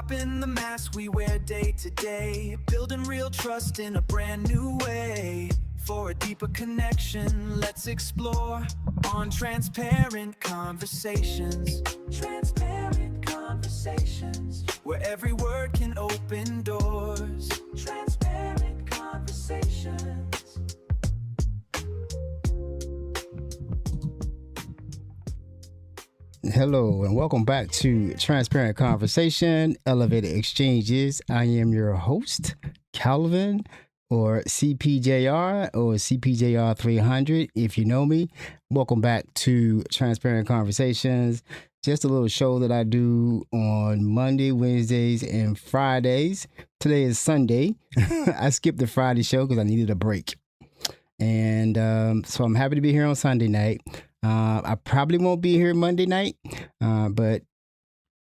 Dropping the mask we wear day to day, building real trust in a brand new way. For a deeper connection, let's explore on Transparent Conversations. Transparent Conversations, where every word can open doors. Transparent Conversations. Hello and welcome back to Transparent Conversation, Elevated Exchanges. I am your host, Calvin, or CPJR, or CPJR 300 if you know me. Welcome back to Transparent Conversations, just a little show that I do on Monday, Wednesdays, and Fridays. Today is Sunday. I skipped the Friday show because I needed a break. And so I'm happy to be here on Sunday night. I probably won't be here Monday night, but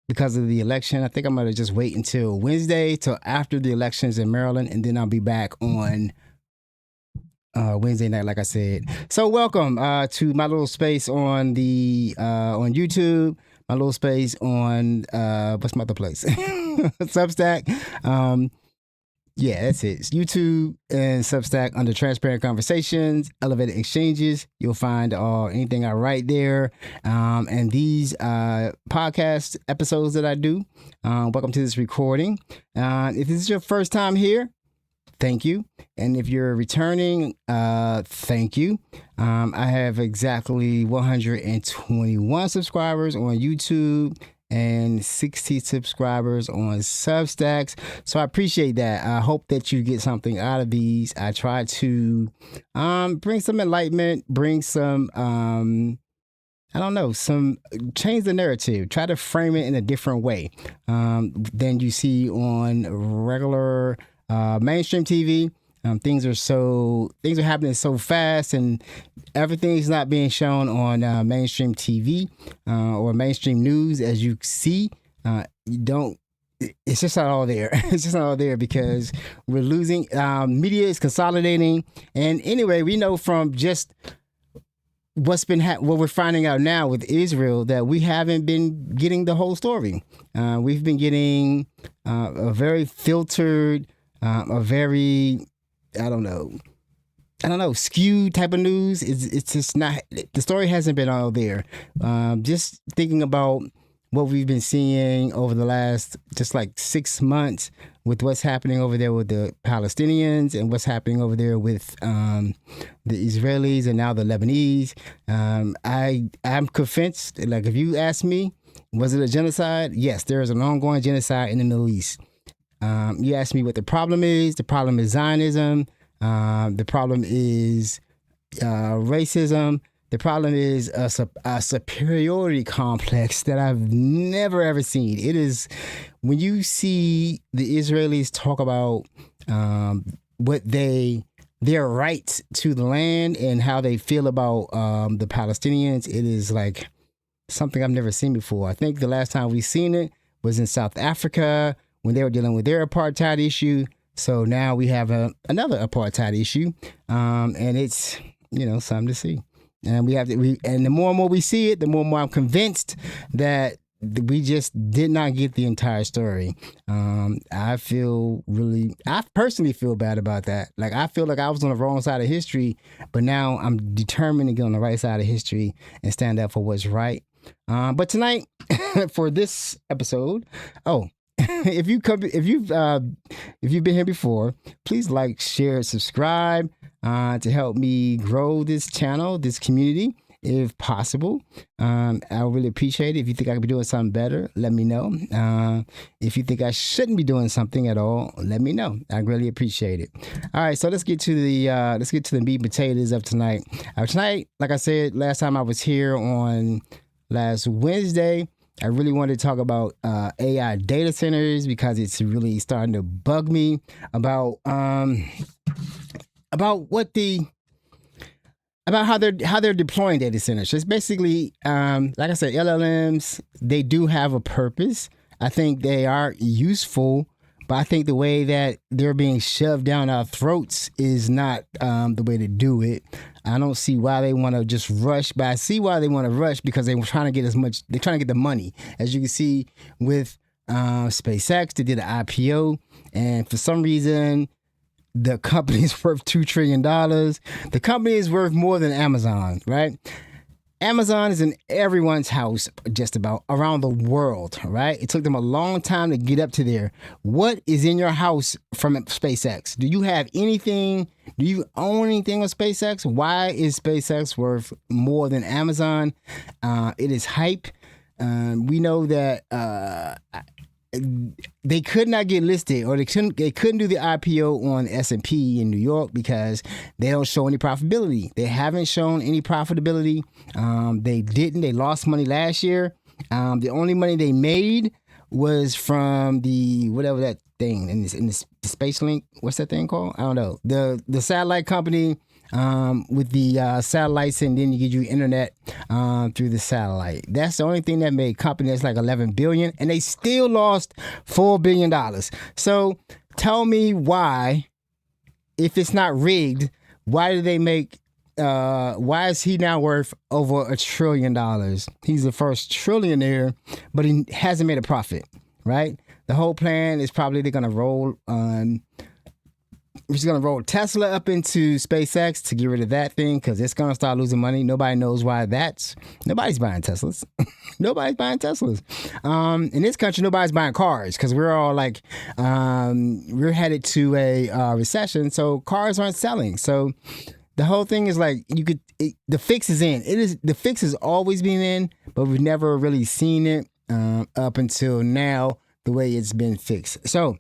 because of the election, I think I'm going to just wait until Wednesday, till after the elections in Maryland, and then I'll be back on Wednesday night, like I said. So welcome to my little space on the on YouTube, my little space on what's my other place? Substack. Yeah, that's it. It's YouTube and Substack under Transparent Conversations, Elevated Exchanges. You'll find anything I write there. And these podcast episodes that I do. Welcome to this recording. If this is your first time here, thank you. And if you're returning, thank you. I have exactly 121 subscribers on YouTube and 60 subscribers on Substacks. So I appreciate that. I hope that you get something out of these. I try to bring some enlightenment, bring some, change the narrative, try to frame it in a different way than you see on regular mainstream TV. Things are happening so fast, and everything's not being shown on mainstream TV or mainstream news. As you see, it's just not all there. It's just not all there because we're losing. Media is consolidating, and anyway, we know from just what we're finding out now with Israel that we haven't been getting the whole story. We've been getting a very filtered, a very skewed type of news. It's just not, the story hasn't been all there. Just thinking about what we've been seeing over the last just like 6 months with what's happening over there with the Palestinians and what's happening over there with the Israelis and now the Lebanese. I'm convinced, like if you ask me, was it a genocide? Yes, there is an ongoing genocide in the Middle East. You asked me what the problem is. The problem is Zionism. The problem is racism. The problem is a superiority complex that I've never, ever seen. It is when you see the Israelis talk about their rights to the land and how they feel about the Palestinians, it is like something I've never seen before. I think the last time we've seen it was in South Africa, when they were dealing with their apartheid issue. So now we have another apartheid issue, and it's something to see. And and the more and more we see it, the more and more I'm convinced that we just did not get the entire story. I personally feel bad about that. Like I feel like I was on the wrong side of history, but now I'm determined to get on the right side of history and stand up for what's right. But tonight, for this episode, if you've been here before, please like, share, subscribe to help me grow this channel, this community, if possible. I would really appreciate it. If you think I could be doing something better, let me know. If you think I shouldn't be doing something at all, let me know. I really appreciate it. All right, so let's get to the meat and potatoes of tonight. Tonight, like I said last time I was here on last Wednesday, I really wanted to talk about AI data centers because it's really starting to bug me about how they're deploying data centers. So it's basically, like I said, LLMs, they do have a purpose. I think they are useful, but I think the way that they're being shoved down our throats is not the way to do it. I don't see why they want to just rush, but I see why they want to rush because they're trying to get the money. As you can see with SpaceX. They did an IPO, and for some reason, the company is worth $2 trillion. The company is worth more than Amazon, right? Amazon is in everyone's house just about around the world, right? It took them a long time to get up to there. What is in your house from SpaceX? Do you have anything? Do you own anything on SpaceX? Why is SpaceX worth more than Amazon? It is hype. We know that they could not get listed, or they couldn't do the IPO on S&P in New York because they don't show any profitability. They haven't shown any profitability. They lost money last year. The only money they made was from the whatever that thing in the Space Link. What's that thing called? I don't know. The satellite company with the satellites, and then you get your internet through the satellite. That's the only thing that made company that's like $11 billion, and they still lost $4 billion. So tell me why, if it's not rigged, why did they make? Why is he now worth over $1 trillion? He's the first trillionaire, but he hasn't made a profit, right? The whole plan is probably they're gonna roll. We're just going to roll Tesla up into SpaceX to get rid of that thing because it's going to start losing money. Nobody knows why nobody's buying Teslas. Nobody's buying Teslas. In this country, nobody's buying cars because we're all like, we're headed to a recession. So cars aren't selling. So the whole thing is like, the fix is in. The fix has always been in, but we've never really seen it up until now, the way it's been fixed. So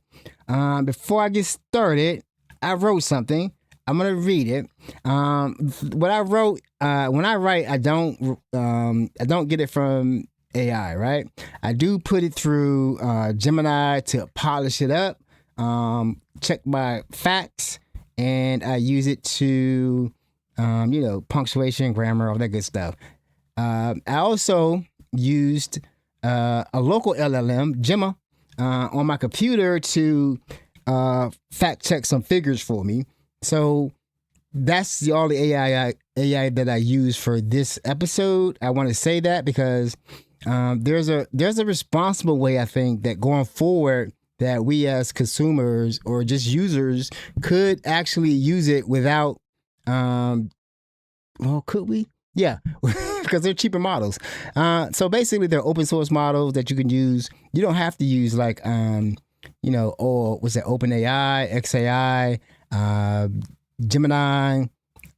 before I get started, I wrote something. I'm gonna read it. What I wrote, when I write, I don't get it from AI, right? I do put it through Gemini to polish it up, check my facts, and I use it to, punctuation, grammar, all that good stuff. I also used a local LLM, Gemma, on my computer to fact check some figures for me. So that's all the AI that I use for this episode. I want to say that because there's a responsible way, I think, that going forward that we as consumers or just users could actually use it without could we? Yeah, because they're cheaper models. So basically they're open source models that you can use. You don't have to use like or what's that? OpenAI, XAI, Gemini.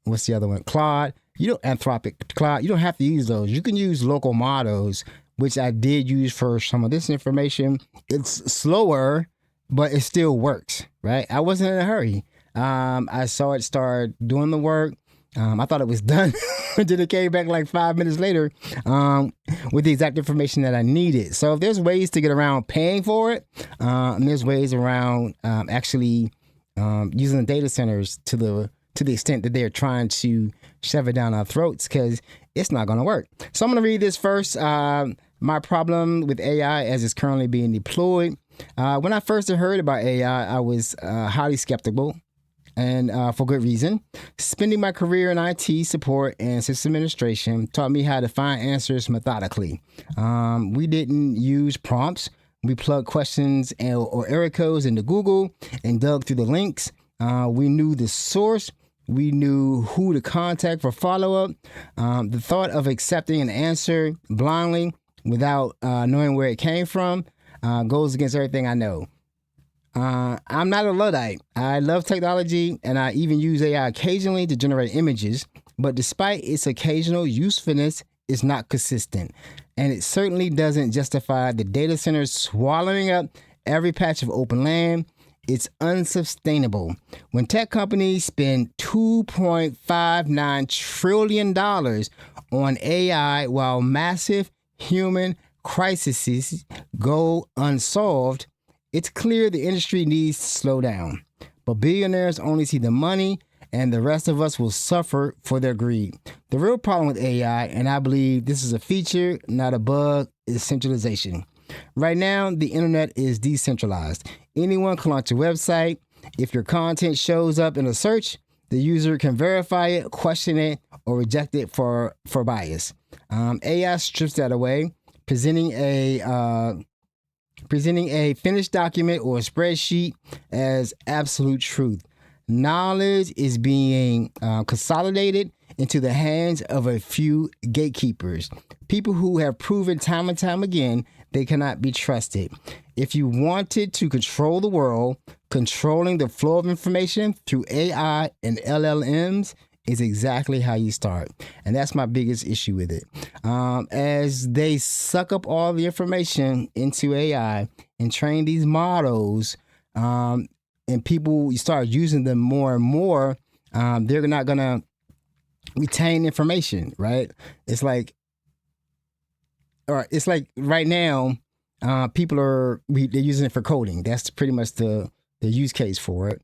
What's the other one? Claude. Anthropic, Claude. You don't have to use those. You can use local models, which I did use for some of this information. It's slower, but it still works, right? I wasn't in a hurry. I saw it start doing the work. I thought it was done until it came back like 5 minutes later with the exact information that I needed. So if there's ways to get around paying for it, and there's ways around actually using the data centers to the extent that they're trying to shove it down our throats, because it's not going to work. So I'm going to read this first. My problem with AI as it's currently being deployed. When I first heard about AI, I was highly skeptical. And for good reason. Spending my career in IT support and system administration taught me how to find answers methodically. We didn't use prompts. We plugged questions or error codes into Google and dug through the links. We knew the source. We knew who to contact for follow-up. The thought of accepting an answer blindly without knowing where it came from goes against everything I know. I'm not a Luddite. I love technology, and I even use AI occasionally to generate images, but despite its occasional usefulness, it's not consistent. And it certainly doesn't justify the data centers swallowing up every patch of open land. It's unsustainable. When tech companies spend $2.59 trillion on AI while massive human crises go unsolved, it's clear the industry needs to slow down. But billionaires only see the money, and the rest of us will suffer for their greed. The real problem with AI, and I believe this is a feature, not a bug, is centralization. Right now, the internet is decentralized. Anyone can launch a website. If your content shows up in a search, the user can verify it, question it, or reject it for bias. AI strips that away, presenting a presenting a finished document or a spreadsheet as absolute truth. Knowledge is being consolidated into the hands of a few gatekeepers, people who have proven time and time again they cannot be trusted. If you wanted to control the world, controlling the flow of information through AI and LLMs is exactly how you start. And that's my biggest issue with it. As they suck up all the information into AI and train these models, and people start using them more and more, they're not going to retain information, right? It's like right now, they're using it for coding. That's pretty much the use case for it.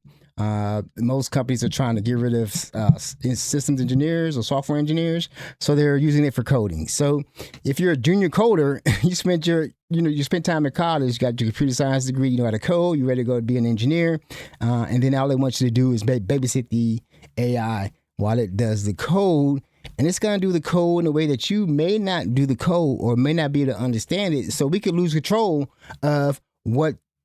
Most companies are trying to get rid of systems engineers or software engineers, so they're using it for coding. So if you're a junior coder, you spent time in college, you got your computer science degree, you know how to code, you're ready to go be an engineer, and then all they want you to do is babysit the AI while it does the code. And it's going to do the code in a way that you may not do the code or may not be able to understand it. So we could lose control of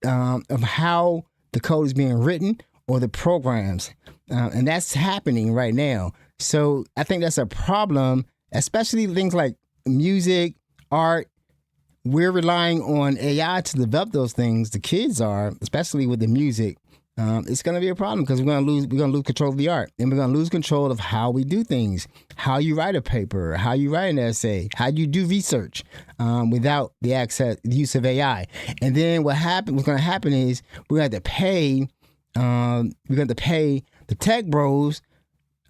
of how the code is being written or the programs. And that's happening right now. So I think that's a problem, especially things like music, art. We're relying on AI to develop those things. The kids are, especially with the music. It's going to be a problem because we're going to lose control of the art, and we're going to lose control of how we do things, how you write a paper, how you write an essay, how you do research without the use of AI. And then what's going to happen is we're going to have to pay the tech bros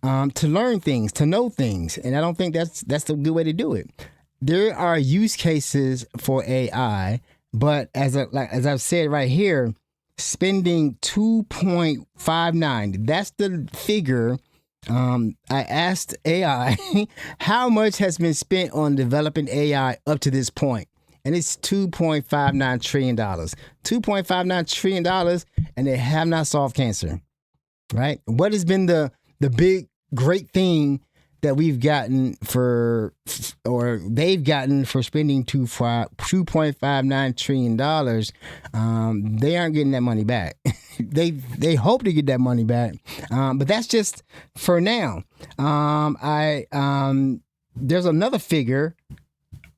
to learn things, to know things, and I don't think that's the good way to do it. There are use cases for AI, but as I've said right here, spending 2.59, that's the figure. I asked AI how much has been spent on developing AI up to this point, and it's $2.59 trillion. $2.59 trillion, and they have not solved cancer, right? What has been the big great thing that we've gotten they've gotten for spending $2.59 trillion? They aren't getting that money back. they hope to get that money back, but that's just for now. There's another figure,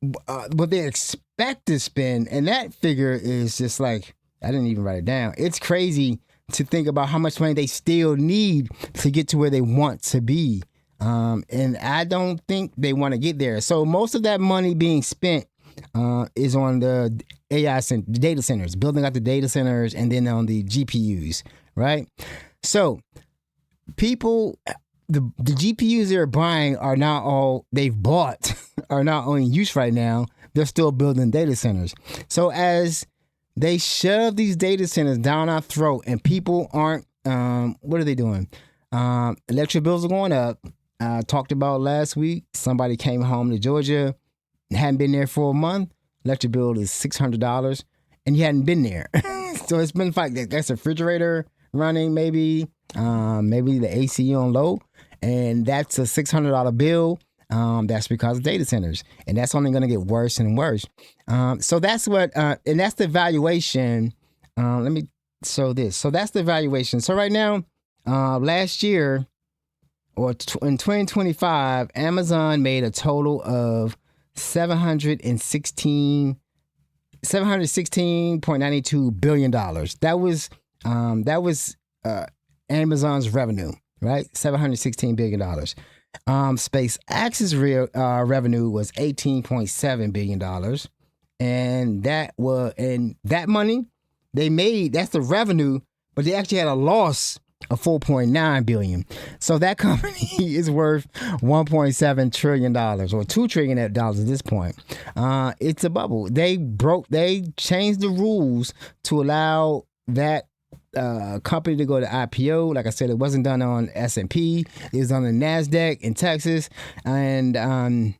what they expect to spend, and that figure is just like, I didn't even write it down. It's crazy to think about how much money they still need to get to where they want to be. And I don't think they want to get there. So most of that money being spent is on the AI data centers, building out the data centers, and then on the GPUs, right? So people, the GPUs they're buying are not all they've bought are not in use right now. They're still building data centers. So as they shove these data centers down our throat and people aren't, what are they doing? Electric bills are going up. Talked about last week, somebody came home to Georgia, hadn't been there for a month. Electric bill is $600, and you hadn't been there. So it's been like that's a refrigerator running, maybe the AC on low, and that's a $600 bill. That's because of data centers, and that's only going to get worse and worse. So that's what, and that's the valuation. Let me show this. So that's the valuation. So right now, last year, or in 2025, Amazon made a total of $716.92 billion. That was Amazon's revenue, right? $716 billion. SpaceX's revenue was $18.7 billion, and that money they made, that's the revenue, but they actually had a loss of $4.9 billion. So that company is worth $1.7 trillion or $2 trillion at this point. It's a bubble. They changed the rules to allow that company to go to IPO. Like I said, it wasn't done on S&P. It was on the NASDAQ in Texas. And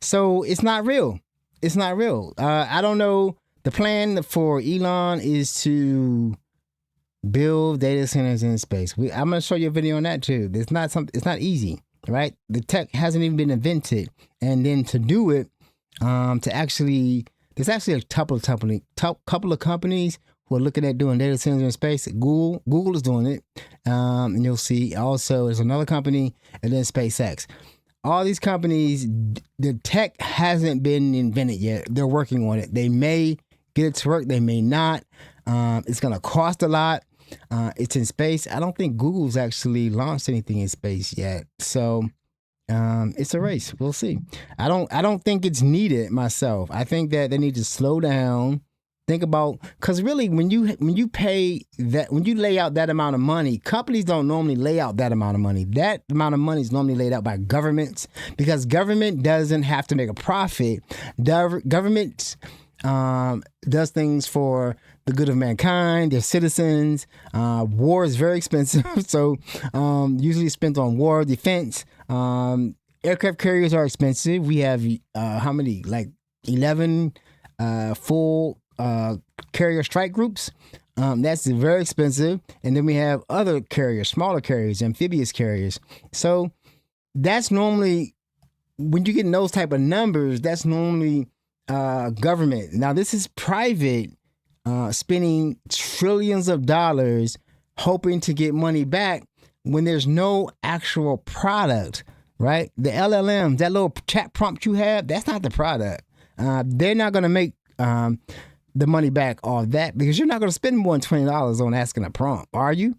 so it's not real. It's not real. I don't know. The plan for Elon is to build data centers in space. I'm going to show you a video on that too. It's not easy, right? The tech hasn't even been invented, and then to do it, to actually There's actually a couple of companies who are looking at doing data centers in space. Google is doing it, and you'll see also there's another company, and then SpaceX. All these companies, the tech hasn't been invented yet. They're working on it. They may get it to work. They may not. It's going to cost a lot. It's in space. I don't think Google's actually launched anything in space yet. So it's a race. We'll see. I don't think it's needed myself. I think that they need to slow down. Think about, because really when you pay that, when you lay out that amount of money, companies don't normally lay out that amount of money. That amount of money is normally laid out by governments, because government doesn't have to make a profit. Government does things for the good of mankind, their citizens. War is very expensive, so usually spent on war, defense. Aircraft carriers are expensive. We have how many? Like 11 full carrier strike groups. That's very expensive. And then we have other carriers, smaller carriers, amphibious carriers. So that's normally, when you get in those type of numbers, that's normally government. Now this is private, spending trillions of dollars hoping to get money back when there's no actual product, right? The LLMs, that little chat prompt you have, that's not the product. They're not going to make the money back off that, because you're not going to spend more than $20 on asking a prompt, are you?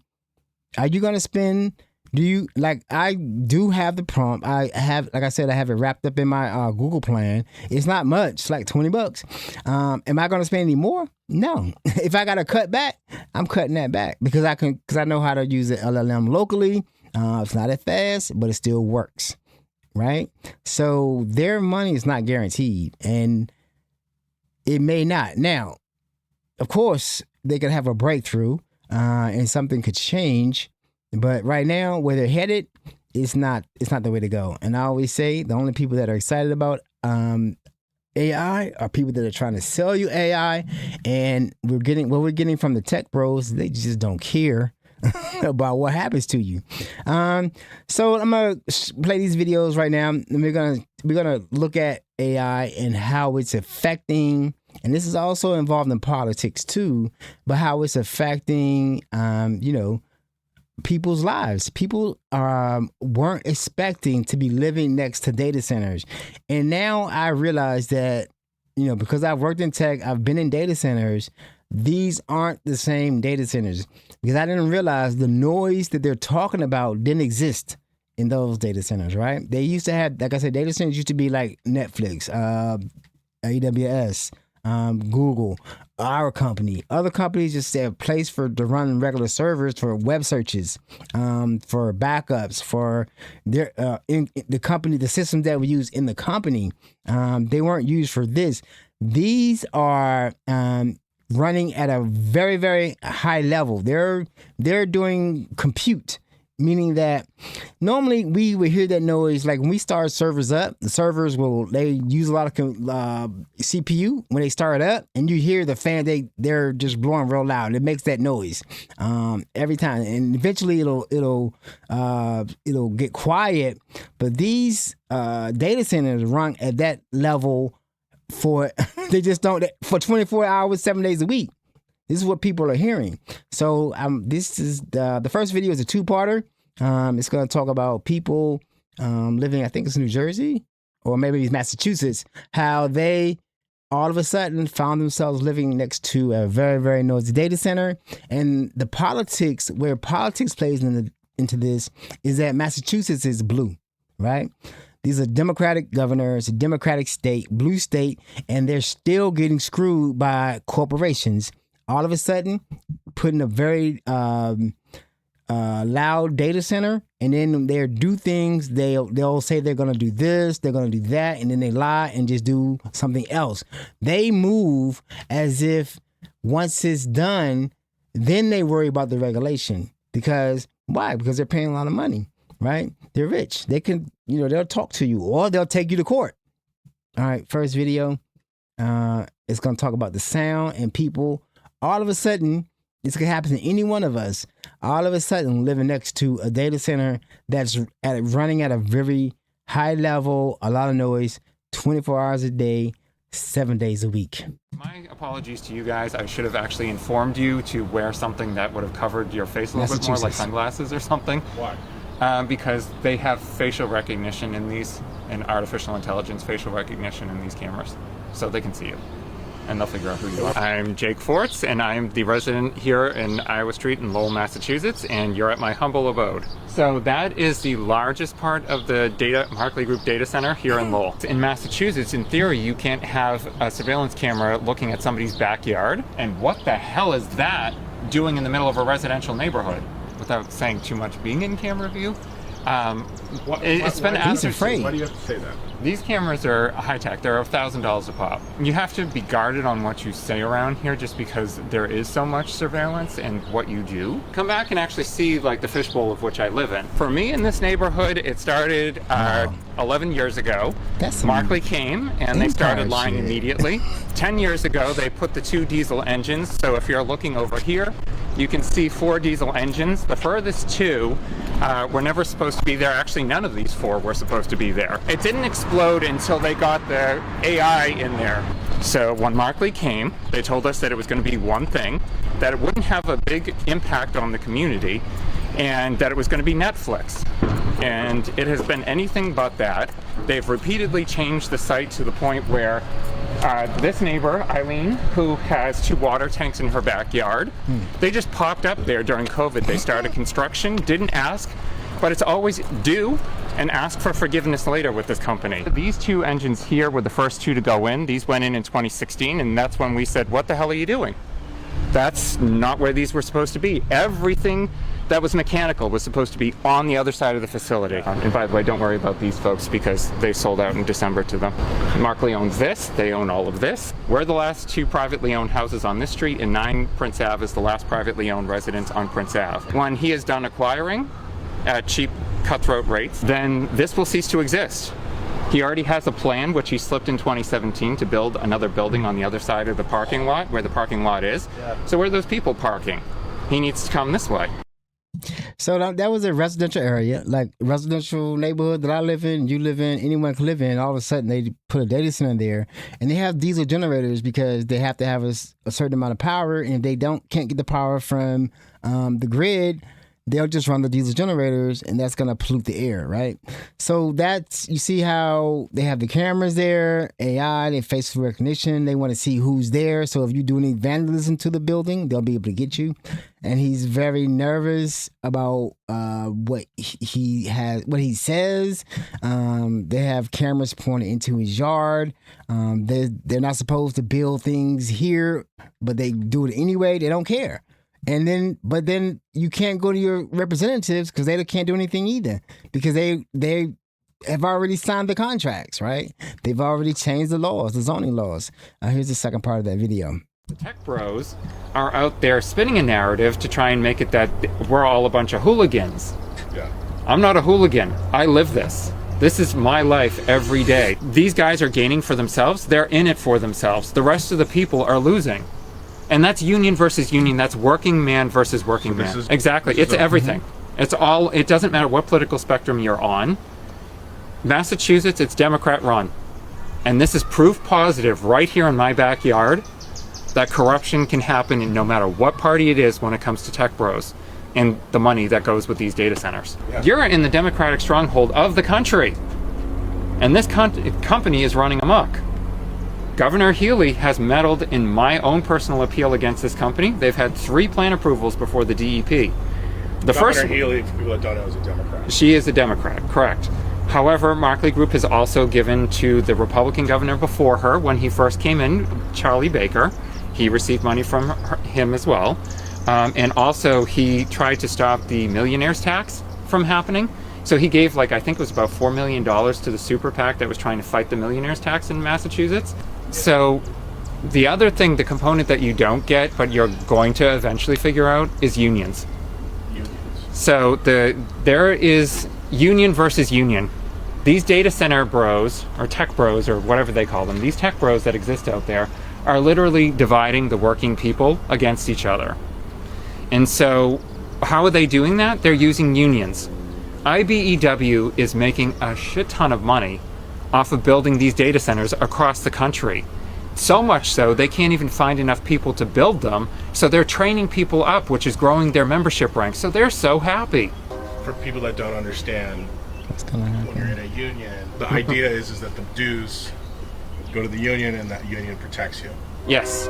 Are you going to spend? Do you, like, I do have the prompt. I have, like I said, I have it wrapped up in my Google plan. It's not much, it's like $20. Am I going to spend any more? No. If I got to cut back, I'm cutting that back, because I know how to use the LLM locally. It's not as fast, but it still works, right? So their money is not guaranteed, and it may not. Now, of course, they could have a breakthrough and something could change. But right now, where they're headed, it's not the way to go. And I always say the only people that are excited about AI are people that are trying to sell you AI. And what we're getting from the tech bros, they just don't care about what happens to you. So I'm gonna play these videos right now, and we're gonna look at AI and how it's affecting. And this is also involved in politics too, but how it's affecting, people's lives. People weren't expecting to be living next to data centers. And now I realize that, because I've worked in tech, I've been in data centers, these aren't the same data centers, because I didn't realize the noise that they're talking about didn't exist in those data centers, right? They used to have, like I said, data centers used to be like Netflix, AWS, Google, our company. Other companies just have a place to run regular servers for web searches, for backups, for their in the company, the systems that we use in the company. They weren't used for this. These are running at a very, very high level. They're doing compute, meaning that normally we would hear that noise, like when we start servers up, the servers they use a lot of CPU when they start up, and you hear the fan, they're just blowing real loud. It makes that noise every time, and eventually it'll get quiet. But these data centers run at that level for they just don't, for 24 hours, 7 days a week. This is what people are hearing. So this is the first video is a two-parter. It's going to talk about people living, I think it's New Jersey, or maybe it's Massachusetts, how they all of a sudden found themselves living next to a very, very noisy data center. And the politics, where politics plays into this, is that Massachusetts is blue, right? These are Democratic governors, a Democratic state, blue state, and they're still getting screwed by corporations. All of a sudden, putting a very loud data center, and then they do things. They'll say they're going to do this, they're going to do that, and then they lie and just do something else. They move as if once it's done, then they worry about the regulation. Because why? Because they're paying a lot of money, right? They're rich. They can, they'll talk to you, or they'll take you to court. All right, first video. It's going to talk about the sound and people. All of a sudden, this could happen to any one of us. All of a sudden, living next to a data center that's running at a very high level, a lot of noise, 24 hours a day, 7 days a week. My apologies to you guys. I should have actually informed you to wear something that would have covered your face a little bit more, like sunglasses or something. Why? Because they have facial recognition in these, and artificial intelligence facial recognition in these cameras, so they can see you. And they'll figure out who you are. I'm Jake Forts, and I'm the resident here in Iowa Street in Lowell, Massachusetts, and you're at my humble abode. So that is the largest part of the Markley Group data center here in Lowell. In Massachusetts, in theory, you can't have a surveillance camera looking at somebody's backyard. And what the hell is that doing in the middle of a residential neighborhood? Without saying too much, being in camera view. It's been He's afraid. Why do you have to say that? These cameras are high-tech. They're $1,000 a pop. You have to be guarded on what you say around here just because there is so much surveillance and what you do. Come back and actually see like the fishbowl of which I live in. For me in this neighborhood, it started 11 years ago. Markley came and they started lying immediately. 10 years ago, they put the 2 diesel engines. So if you're looking over here, you can see 4 diesel engines. The furthest 2 were never supposed to be there. Actually, none of these 4 were supposed to be there. It didn't explode until they got the AI in there. So when Markley came, they told us that it was going to be one thing, that it wouldn't have a big impact on the community, and that it was going to be Netflix. And it has been anything but that. They've repeatedly changed the site to the point where this neighbor, Eileen, who has 2 water tanks in her backyard, they just popped up there during COVID. They started construction, didn't ask, but it's always do and ask for forgiveness later with this company. These 2 engines here were the first 2 to go in. These went in 2016, and that's when we said, what the hell are you doing? That's not where these were supposed to be. Everything that was mechanical was supposed to be on the other side of the facility. And by the way, don't worry about these folks because they sold out in December to them. Markley owns this, they own all of this. We're the last 2 privately owned houses on this street, and 9 Prince Ave is the last privately owned residence on Prince Ave. When he is done acquiring at cheap cutthroat rates, then this will cease to exist. He already has a plan, which he slipped in 2017, to build another building on the other side of the parking lot, where the parking lot is. So where are those people parking? He needs to come this way. So that was a residential area, like residential neighborhood that I live in, you live in, anyone can live in. All of a sudden, they put a data center there, and they have diesel generators because they have to have a certain amount of power, and if they can't get the power from the grid, they'll just run the diesel generators, and that's going to pollute the air, right? So you see how they have the cameras there, AI, they facial recognition. They want to see who's there. So if you do any vandalism to the building, they'll be able to get you. And he's very nervous about what he says. They have cameras pointed into his yard. They're not supposed to build things here, but they do it anyway. They don't care. But then you can't go to your representatives because they can't do anything either because they have already signed the contracts, right? They've already changed the laws, the zoning laws. Here's the second part of that video. The tech bros are out there spinning a narrative to try and make it that we're all a bunch of hooligans. Yeah. I'm not a hooligan. I live this. This is my life every day. These guys are gaining for themselves. They're in it for themselves. The rest of the people are losing. And that's union versus union. That's working man versus working man. Exactly. It's everything. It's all, it doesn't matter what political spectrum you're on. Massachusetts, it's Democrat run. And this is proof positive right here in my backyard that corruption can happen in no matter what party it is when it comes to tech bros and the money that goes with these data centers. Yeah. You're in the Democratic stronghold of the country. And this company is running amok. Governor Healy has meddled in my own personal appeal against this company. They've had 3 plan approvals before the DEP. Governor Healy, for people that don't know, is a Democrat. She is a Democrat, correct. However, Markley Group has also given to the Republican governor before her when he first came in, Charlie Baker. He received money from him as well. And also he tried to stop the millionaires tax from happening. So he gave, like, I think it was about $4 million to the super PAC that was trying to fight the millionaires tax in Massachusetts. So the other thing, the component that you don't get, but you're going to eventually figure out, is unions. So there is union versus union. These data center bros, or tech bros, or whatever they call them, these tech bros that exist out there are literally dividing the working people against each other. And so how are they doing that? They're using unions. IBEW is making a shit ton of money off of building these data centers across the country. So much so, they can't even find enough people to build them. So they're training people up, which is growing their membership ranks. So they're so happy. For people that don't understand, What's gonna happen? when you're in a union, the idea is that the dues go to the union and that union protects you. Yes.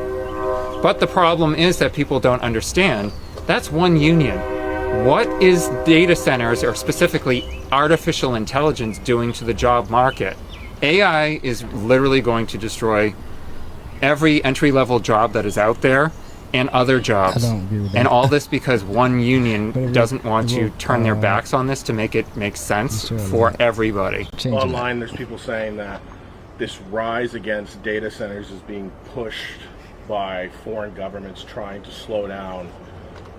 But the problem is that people don't understand. That's one union. What is data centers, or specifically artificial intelligence, doing to the job market? AI is literally going to destroy every entry-level job that is out there and other jobs. I don't agree with that. And all this because one union But doesn't want to turn their backs on this to make it make sense Sure, for right. everybody. Change it. Online, there's people saying that this rise against data centers is being pushed by foreign governments trying to slow down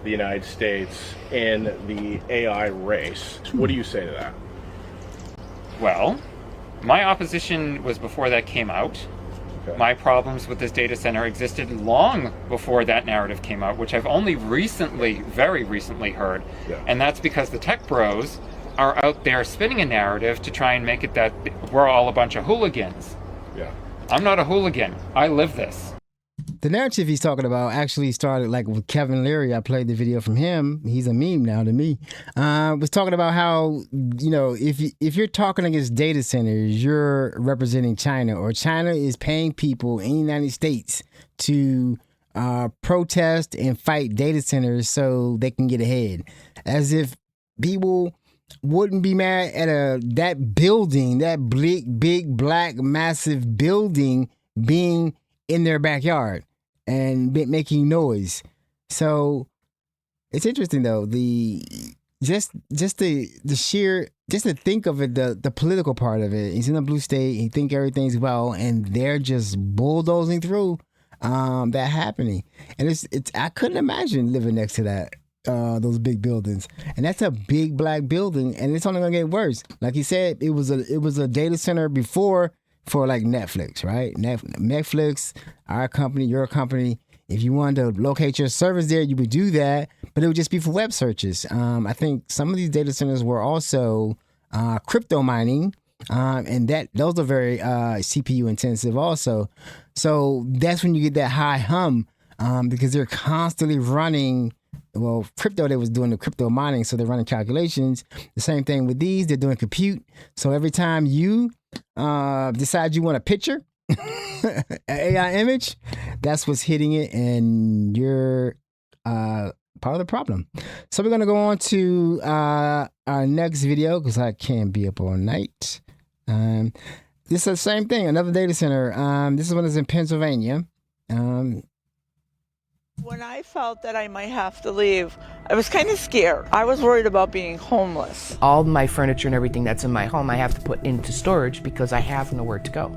the United States in the AI race. What do you say to that? Well, my opposition was before that came out. Okay. My problems with this data center existed long before that narrative came out, which I've only recently, very recently heard. Yeah. And that's because the tech bros are out there spinning a narrative to try and make it that we're all a bunch of hooligans. Yeah. I'm not a hooligan. I live this. The narrative he's talking about actually started like with Kevin Leary. I played the video from him. He's a meme now to me. Was talking about how, you know, if you're talking against data centers, you're representing China, or China is paying people in the United States to protest and fight data centers so they can get ahead. As if people wouldn't be mad at that building, that big black massive building being in their backyard and making noise. So it's interesting though, just to think of it, the political part of it. He's in a blue state, he think everything's well, and they're just bulldozing through that happening. And it's I couldn't imagine living next to that. Those big buildings, and that's a big black building, and it's only gonna get worse. Like he said, it was a data center before for like Netflix, right? Netflix, our company, your company. If you wanted to locate your service there, you would do that, but it would just be for web searches. I think some of these data centers were also crypto mining, and those are very CPU intensive also. So that's when you get that high hum, because they're constantly running. Well, crypto, they was doing the crypto mining, so they're running calculations. The same thing with these, they're doing compute. So every time you decide you want a picture, an AI image, that's what's hitting it, and you're part of the problem. So we're going to go on to our next video, because I can't be up all night. This is the same thing, another data center. This one is in Pennsylvania. When I felt that I might have to leave, I was kind of scared. I was worried about being homeless. All my furniture and everything that's in my home I have to put into storage because I have nowhere to go.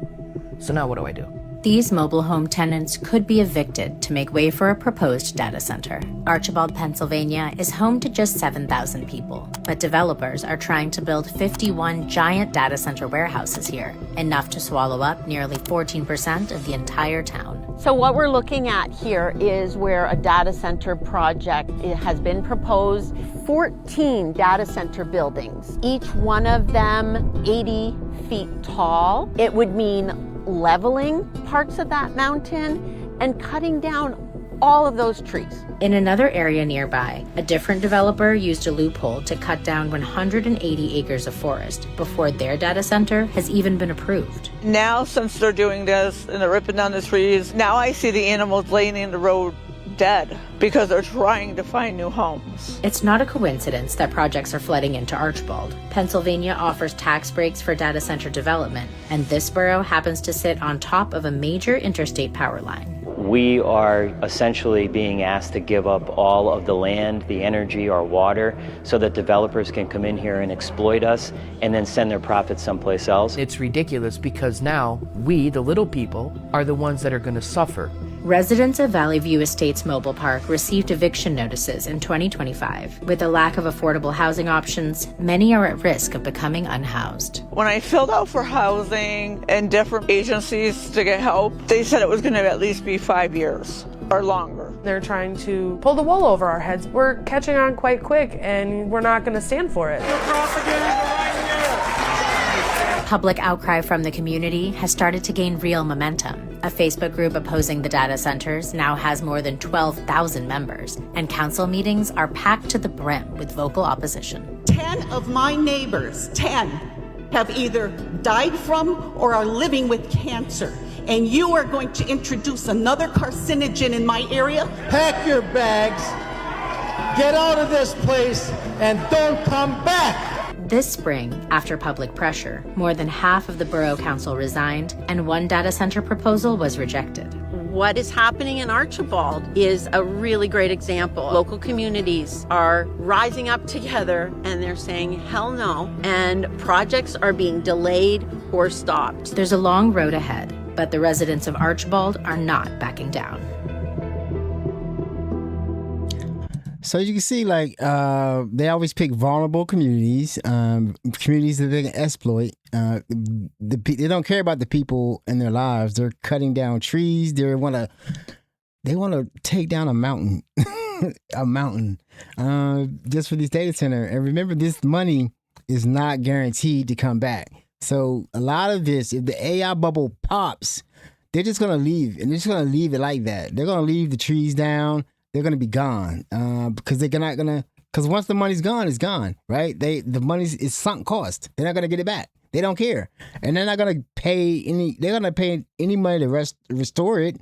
So now what do I do? These mobile home tenants could be evicted to make way for a proposed data center. Archibald, Pennsylvania is home to just 7,000 people, but developers are trying to build 51 giant data center warehouses here, enough to swallow up nearly 14% of the entire town. So what we're looking at here is where a data center project has been proposed. 14 data center buildings, each one of them 80 feet tall. It would mean leveling parts of that mountain and cutting down all of those trees. In another area nearby, a different developer used a loophole to cut down 180 acres of forest before their data center has even been approved. Now, since they're doing this and they're ripping down the trees, now I see the animals laying in the road dead because they're trying to find new homes. It's not a coincidence that projects are flooding into Archibald. Pennsylvania offers tax breaks for data center development, and this borough happens to sit on top of a major interstate power line. We are essentially being asked to give up all of the land, the energy, our water, so that developers can come in here and exploit us and then send their profits someplace else. It's ridiculous because now we, the little people, are the ones that are going to suffer. Residents of Valley View Estates Mobile Park received eviction notices in 2025. With a lack of affordable housing options, many are at risk of becoming unhoused. When I filled out for housing and different agencies to get help, they said it was going to at least be 5 years or longer. They're trying to pull the wool over our heads. We're catching on quite quick, and we're not going to stand for it. Public outcry from the community has started to gain real momentum. A Facebook group opposing the data centers now has more than 12,000 members, and council meetings are packed to the brim with vocal opposition. 10 of my neighbors, 10, have either died from or are living with cancer. And you are going to introduce another carcinogen in my area? Pack your bags, get out of this place, and don't come back. This spring, after public pressure, more than half of the borough council resigned, and one data center proposal was rejected. What is happening in Archibald is a really great example. Local communities are rising up together and they're saying, hell no, and projects are being delayed or stopped. There's a long road ahead, but the residents of Archibald are not backing down. So you can see, like, they always pick vulnerable communities, communities that they can exploit. They don't care about the people in their lives. They're cutting down trees. They want to take down a mountain, just for this data center. And remember, this money is not guaranteed to come back. So a lot of this, if the AI bubble pops, they're just gonna leave, and they're just gonna leave it like that. They're gonna leave the trees down. They're gonna be gone because they're not gonna. Because once the money's gone, it's gone, right? The money's is sunk cost. They're not gonna get it back. They don't care, and they're not gonna pay any. They're gonna pay any money to restore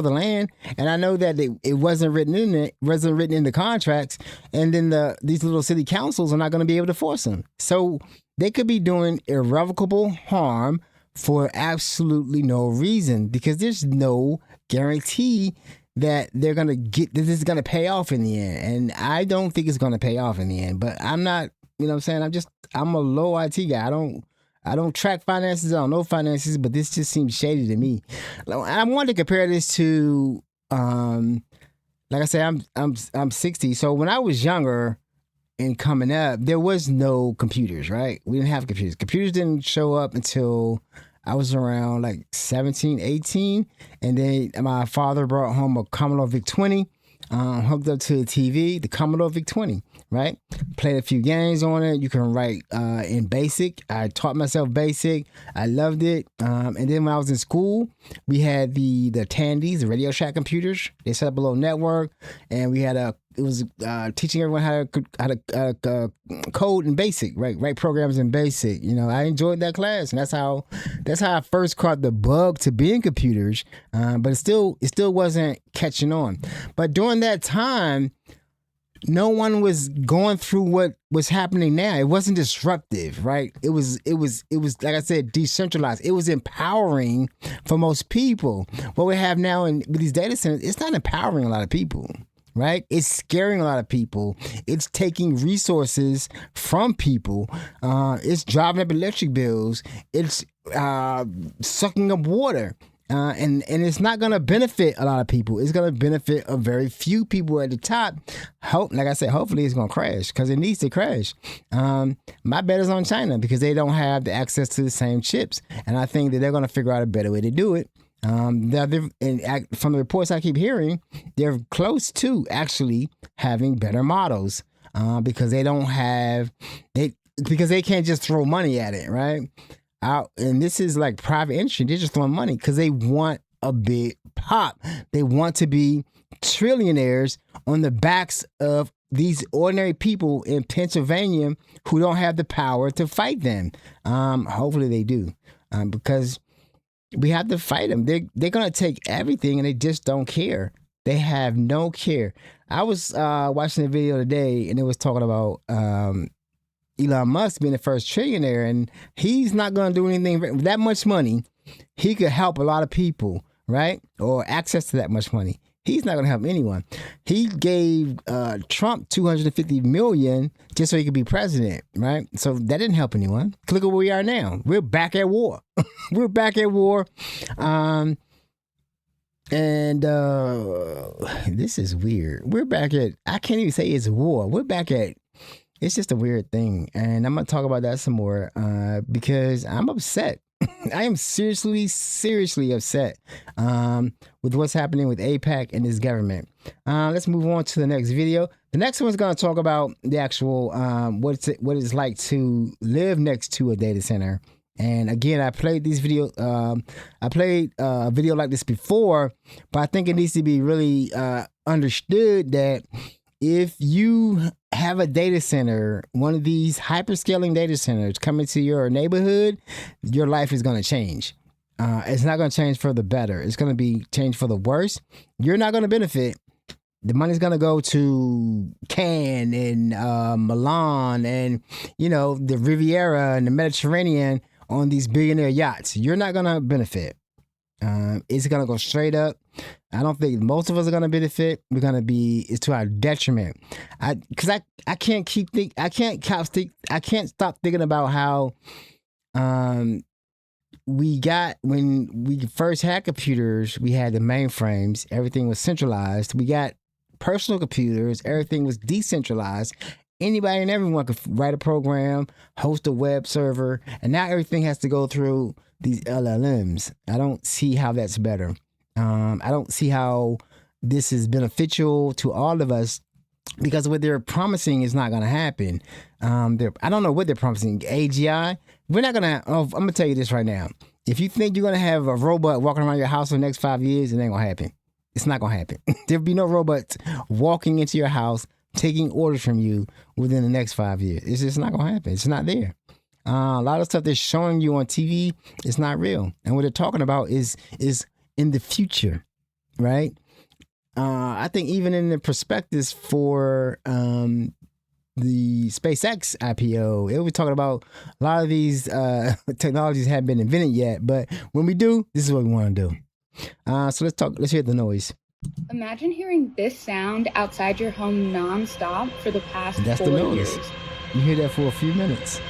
the land. And I know that it wasn't written in it, wasn't written in the contracts, and then these little city councils are not gonna be able to force them. So they could be doing irrevocable harm for absolutely no reason, because there's no guarantee that they're gonna get this is gonna pay off in the end. And I don't think it's gonna pay off in the end. But I'm not, you know what I'm saying? I'm a low IT guy. I don't track finances, I don't know finances, but this just seems shady to me. I wanted to compare this to like I said, I'm 60. So when I was younger and coming up, there was no computers, right? We didn't have computers. Computers didn't show up until I was around like 17, 18. And then my father brought home a Commodore VIC-20, hooked up to the TV, the Commodore VIC-20, right? Played a few games on it. You can write in BASIC. I taught myself BASIC. I loved it. And then when I was in school, we had the Tandies, the Radio Shack computers. They set up a little network, and we had teaching everyone how to code in BASIC, right? Write programs in BASIC. You know, I enjoyed that class, and that's how I first caught the bug to being computers. But it still wasn't catching on. But during that time, no one was going through what was happening now. It wasn't disruptive, right? It was like I said, decentralized. It was empowering for most people. What we have now with these data centers, it's not empowering a lot of people, right? It's scaring a lot of people. It's taking resources from people. It's driving up electric bills. It's sucking up water. And it's not going to benefit a lot of people. It's going to benefit a very few people at the top. Like I said, hopefully it's going to crash, because it needs to crash. My bet is on China, because they don't have the access to the same chips. And I think that they're going to figure out a better way to do it. From the reports I keep hearing, they're close to actually having better models because they can't just throw money at it, right? And this is like private industry. They're just throwing money because they want a big pop. They want to be trillionaires on the backs of these ordinary people in Pennsylvania who don't have the power to fight them. Hopefully they do, because we have to fight them. They're going to take everything, and they just don't care. They have no care. I was watching a video today, and it was talking about Elon Musk being the first trillionaire, and he's not going to do anything with that much money. He could help a lot of people, right? Or access to that much money. He's not going to help anyone. He gave Trump $250 million just so he could be president, right? So that didn't help anyone. Look at where we are now. We're back at war. We're back at war. And this is weird. We're back at, I can't even say it's war. We're back at, it's just a weird thing. And I'm going to talk about that some more because I'm upset. I am seriously upset with what's happening with AIPAC and this government. Let's move on to the next video. The next one's going to talk about the actual what it's like to live next to a data center And again, I played these video. I played a video like this before, but I think it needs to be really understood that if you have a data center, one of these hyperscaling data centers coming to your neighborhood, your life is going to change. It's not going to change for the better. It's going to be changed for the worse. You're not going to benefit. The money's going to go to Cannes and Milan and, the Riviera and the Mediterranean on these billionaire yachts. You're not going to benefit. It's going to go straight up. I don't think most of us are going to benefit. It's to our detriment. I can't stop thinking about how, when we first had computers, we had the mainframes, everything was centralized. We got personal computers, everything was decentralized. Anybody and everyone could write a program, host a web server, and now everything has to go through these LLMs. I don't see how that's better. I don't see how this is beneficial to all of us, because what they're promising is not going to happen. I don't know what they're promising. AGI? We're not going to... I'm going to tell you this right now. If you think you're going to have a robot walking around your house for the next 5 years, it ain't going to happen. It's not going to happen. There'll be no robots walking into your house, taking orders from you within the next 5 years. It's just not going to happen. It's not there. A lot of stuff they're showing you on TV is not real. And what they're talking about is in the future, right? I think even in the prospectus for the SpaceX IPO, it was talking about a lot of these technologies haven't been invented yet. But when we do, this is what we want to do. So let's hear the noise. Imagine hearing this sound outside your home nonstop for the past 4 years. That's the noise. You hear that for a few minutes,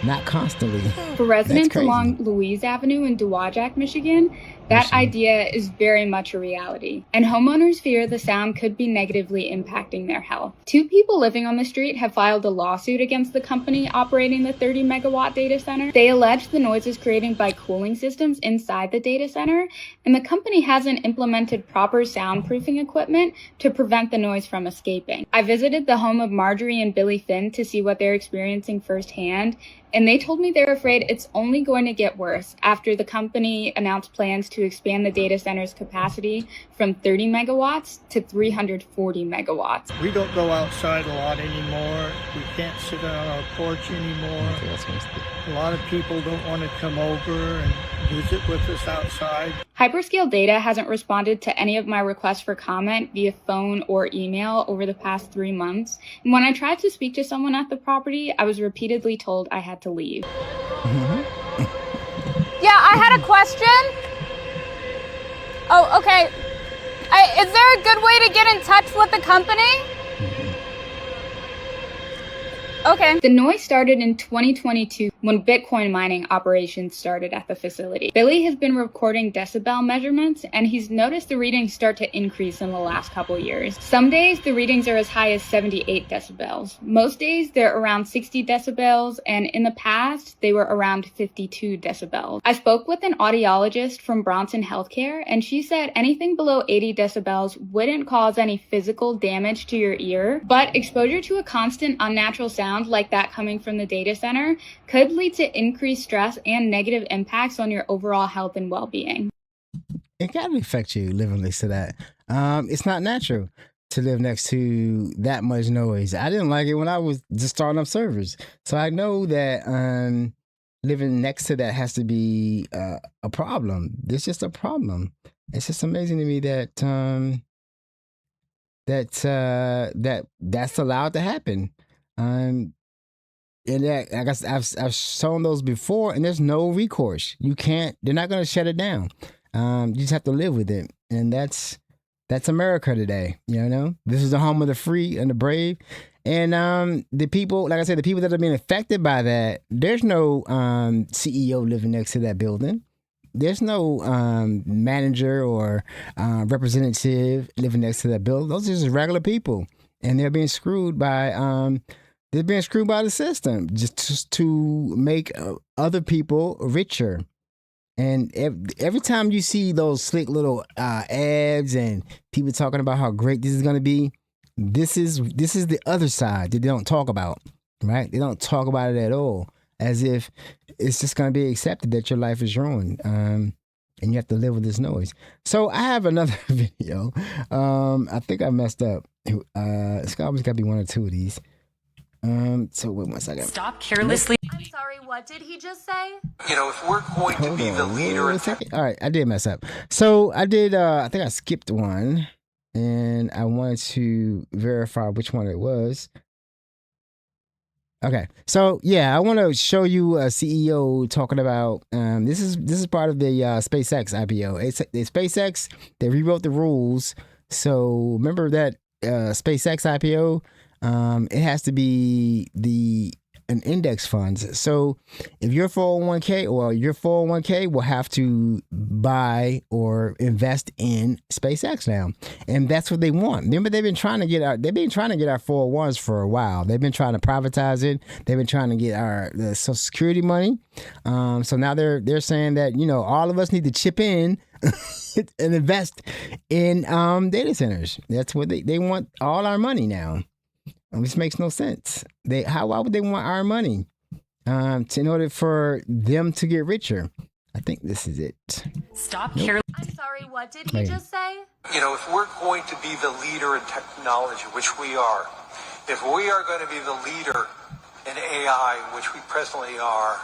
not constantly. For residents along Louise Avenue in Dowagiac, Michigan, that idea is very much a reality, and homeowners fear the sound could be negatively impacting their health. 2 people living on the street have filed a lawsuit against the company operating the 30-megawatt data center. They allege the noise is created by cooling systems inside the data center, and the company hasn't implemented proper soundproofing equipment to prevent the noise from escaping. I visited the home of Marjorie and Billy Finn to see what they're experiencing firsthand, and they told me they're afraid it's only going to get worse after the company announced plans to expand the data center's capacity from 30 megawatts to 340 megawatts. We don't go outside a lot anymore. We can't sit on our porch anymore. A lot of people don't want to come over and visit with us outside. Hyperscale Data hasn't responded to any of my requests for comment via phone or email over the past 3 months. And when I tried to speak to someone at the property, I was repeatedly told I had to leave. Yeah, I had a question. Oh, okay. Is there a good way to get in touch with the company? Okay. The noise started in 2022 when Bitcoin mining operations started at the facility. Billy has been recording decibel measurements, and he's noticed the readings start to increase in the last couple years. Some days the readings are as high as 78 decibels. Most days they're around 60 decibels, and in the past they were around 52 decibels. I spoke with an audiologist from Bronson Healthcare, and she said anything below 80 decibels wouldn't cause any physical damage to your ear, but exposure to a constant unnatural sound like that coming from the data center could lead to increased stress and negative impacts on your overall health and well-being. It can affect you living next to that. It's not natural to live next to that much noise. I didn't like it when I was just starting up servers. So I know that living next to that has to be a problem. It's just a problem. It's just amazing to me that that's allowed to happen. And that, I guess I've shown those before, and there's no recourse. You can't. They're not going to shut it down. You just have to live with it, and that's America today. You know, this is the home of the free and the brave, and the people, like I said, the people that are being affected by that. There's no CEO living next to that building. There's no manager or representative living next to that building. Those are just regular people, and they're being screwed by the system just to make other people richer. And every time you see those slick little ads and people talking about how great this is going to be, this is the other side that they don't talk about, right? They don't talk about it at all. as if it's just going to be accepted that your life is ruined. And you have to live with this noise. So I have another video. I think I messed up. It's always got to be one or two of these. So wait 1 second. Stop carelessly. I'm sorry, what did he just say? You know, if we're going to be the leader in All right, I did mess up. So I did, I think I skipped one. And I wanted to verify which one it was. Okay, so yeah, I want to show you a CEO talking about this is part of the SpaceX IPO. It's SpaceX. They rewrote the rules. So remember that SpaceX IPO, it has to be an index funds. So if your 401k will have to buy or invest in SpaceX now. And that's what they want. Remember, they've been trying to get our 401s for a while. They've been trying to privatize it. They've been trying to get the Social Security money. So now they're saying that, all of us need to chip in and invest in data centers. That's what they want, all our money now. Which makes no sense. Why would they want our money in order for them to get richer? I think this is it. Stop here. I'm sorry, what did he just say? You know, if we're going to be the leader in technology, which we are, if we are going to be the leader in AI, which we presently are,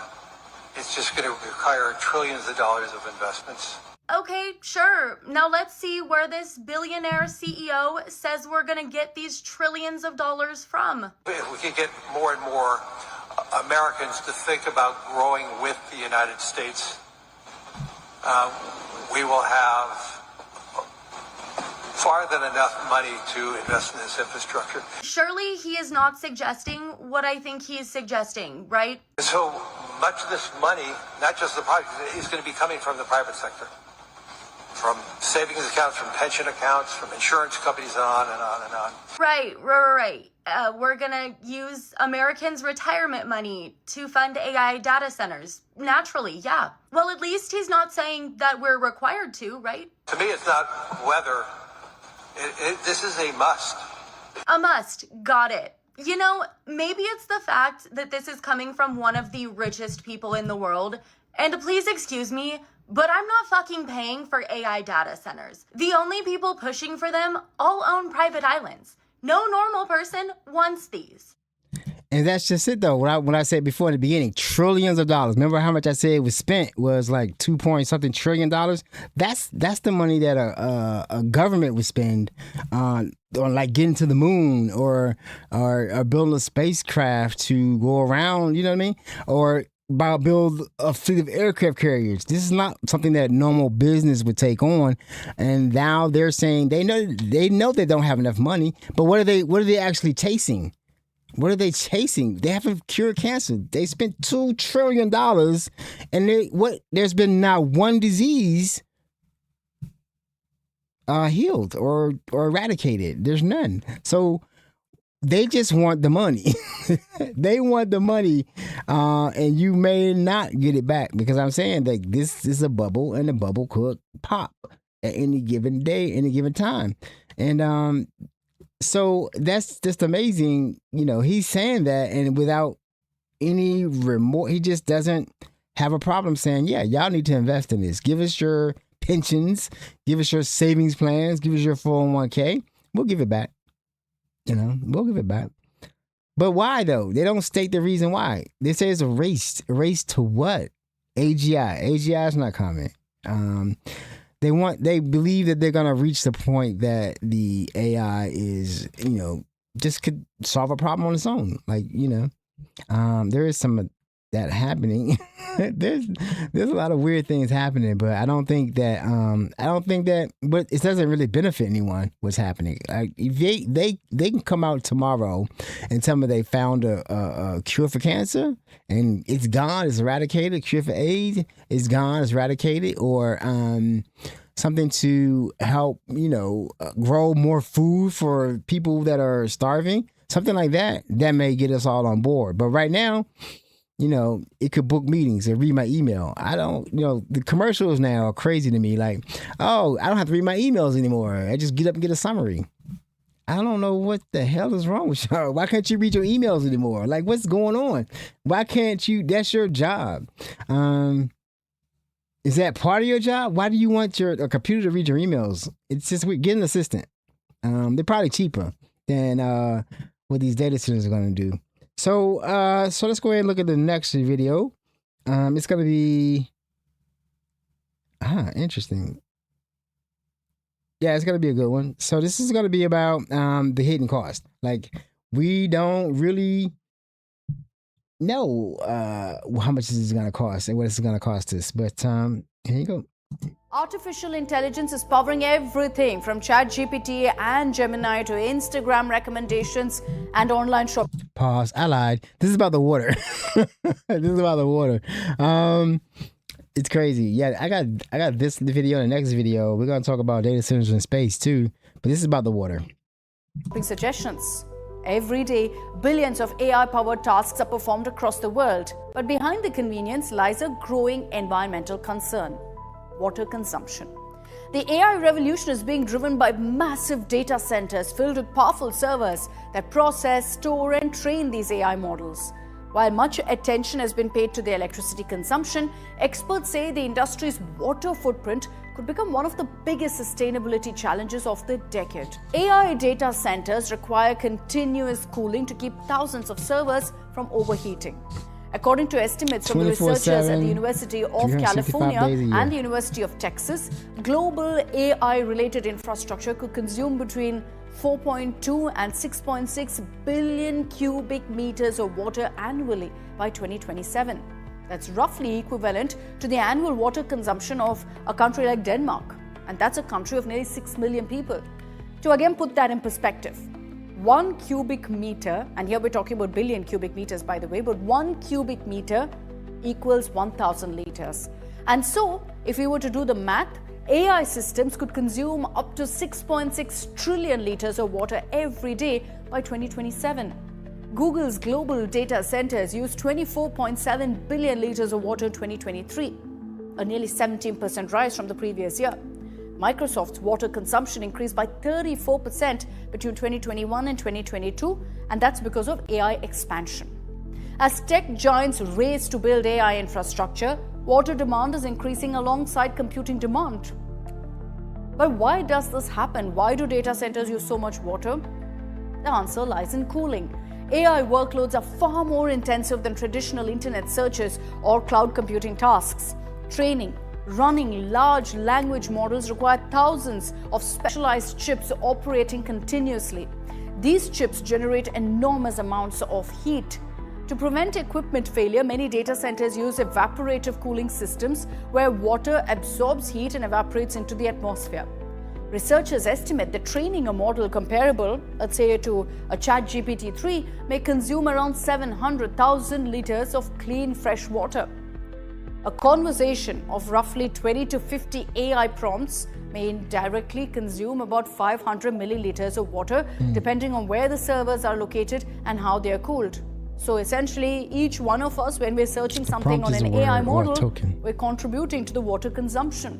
it's just going to require trillions of dollars of investments. Okay, sure. Now let's see where this billionaire CEO says we're gonna get these trillions of dollars from. If we could get more and more Americans to think about growing with the United States, we will have far than enough money to invest in this infrastructure. Surely he is not suggesting what I think he is suggesting, right? So much of this money, not just the private, is going to be coming from the private sector. From savings accounts, from pension accounts, from insurance companies, on and on and on. Right. We're gonna use Americans' retirement money to fund AI data centers. Naturally, yeah. Well, at least he's not saying that we're required to, right? To me, it's not whether. This is a must. A must. Got it. Maybe it's the fact that this is coming from one of the richest people in the world. And please excuse me, but I'm not fucking paying for AI data centers. The only people pushing for them all own private islands. No normal person wants these. And that's just it, though. When I said before in the beginning, trillions of dollars. Remember how much I said was spent was like $2 trillion. That's the money that a government would spend on like getting to the moon or building a spacecraft to go around. You know what I mean? Or build a fleet of aircraft carriers. This is not something that normal business would take on. And now they're saying they know they don't have enough money, but what are they actually chasing? What are they chasing? They haven't cured cancer. They spent $2 trillion and there's been not one disease healed or eradicated. There's none. So they just want the money. They want the money, and you may not get it back because I'm saying that this is a bubble, and the bubble could pop at any given day, any given time, and so that's just amazing. He's saying that, and without any remorse, he just doesn't have a problem saying, "Yeah, y'all need to invest in this. Give us your pensions, give us your savings plans, give us your 401k. We'll give it back." We'll give it back. But why, though? They don't state the reason why. They say it's a race. A race to what? AGI. AGI is not coming. They believe that they're going to reach the point that the AI is, just could solve a problem on its own. Like, there is some of that happening. There's a lot of weird things happening, but I don't think that but it doesn't really benefit anyone what's happening. Like, if they can come out tomorrow and tell me they found a cure for cancer and it's gone, it's eradicated, cure for AIDS is gone, it's eradicated, or something to help, grow more food for people that are starving, something like that may get us all on board. But right now, it could book meetings and read my email. I don't, the commercials now are crazy to me. Like, oh, I don't have to read my emails anymore. I just get up and get a summary. I don't know what the hell is wrong with y'all. Why can't you read your emails anymore? Like, what's going on? Why can't you? That's your job. Is that part of your job? Why do you want a computer to read your emails? It's just get an assistant. They're probably cheaper than what these data centers are going to do. So let's go ahead and look at the next video. It's going to be interesting. Yeah, it's going to be a good one. So this is going to be about the hidden cost. Like, we don't really know how much this is going to cost and what it's going to cost us. But here you go. Artificial intelligence is powering everything from ChatGPT and Gemini to Instagram recommendations and online shopping. Pause. I lied. This is about the water. This is about the water. It's crazy. Yeah, I got this video and the next video. We're gonna talk about data centers in space too, but this is about the water. Suggestions. Every day, billions of AI-powered tasks are performed across the world. But behind the convenience lies a growing environmental concern: water consumption. The AI revolution is being driven by massive data centers filled with powerful servers that process, store, and train these AI models. While much attention has been paid to the electricity consumption, experts say the industry's water footprint could become one of the biggest sustainability challenges of the decade. AI data centers require continuous cooling to keep thousands of servers from overheating. According to estimates from the researchers at the University of California and the University of Texas, global AI-related infrastructure could consume between 4.2 and 6.6 billion cubic meters of water annually by 2027. That's roughly equivalent to the annual water consumption of a country like Denmark. And that's a country of nearly 6 million people. To again put that in perspective, 1 cubic meter, and here we're talking about billion cubic meters by the way, but 1 cubic meter equals 1,000 liters. And so, if we were to do the math, AI systems could consume up to 6.6 trillion liters of water every day by 2027. Google's global data centers used 24.7 billion liters of water in 2023, a nearly 17% rise from the previous year. Microsoft's water consumption increased by 34% between 2021 and 2022, and that's because of AI expansion. As tech giants race to build AI infrastructure, water demand is increasing alongside computing demand. But why does this happen? Why do data centers use so much water? The answer lies in cooling. AI workloads are far more intensive than traditional internet searches or cloud computing tasks. Training, running large language models require thousands of specialized chips operating continuously. These chips generate enormous amounts of heat. To prevent equipment failure, many data centers use evaporative cooling systems where water absorbs heat and evaporates into the atmosphere. Researchers estimate that training a model comparable, let's say to a ChatGPT-3, may consume around 700,000 liters of clean fresh water. A conversation of roughly 20 to 50 AI prompts may indirectly consume about 500 milliliters of water, depending on where the servers are located and how they are cooled. So essentially, each one of us, when we're searching something on an AI model, we're contributing to the water consumption.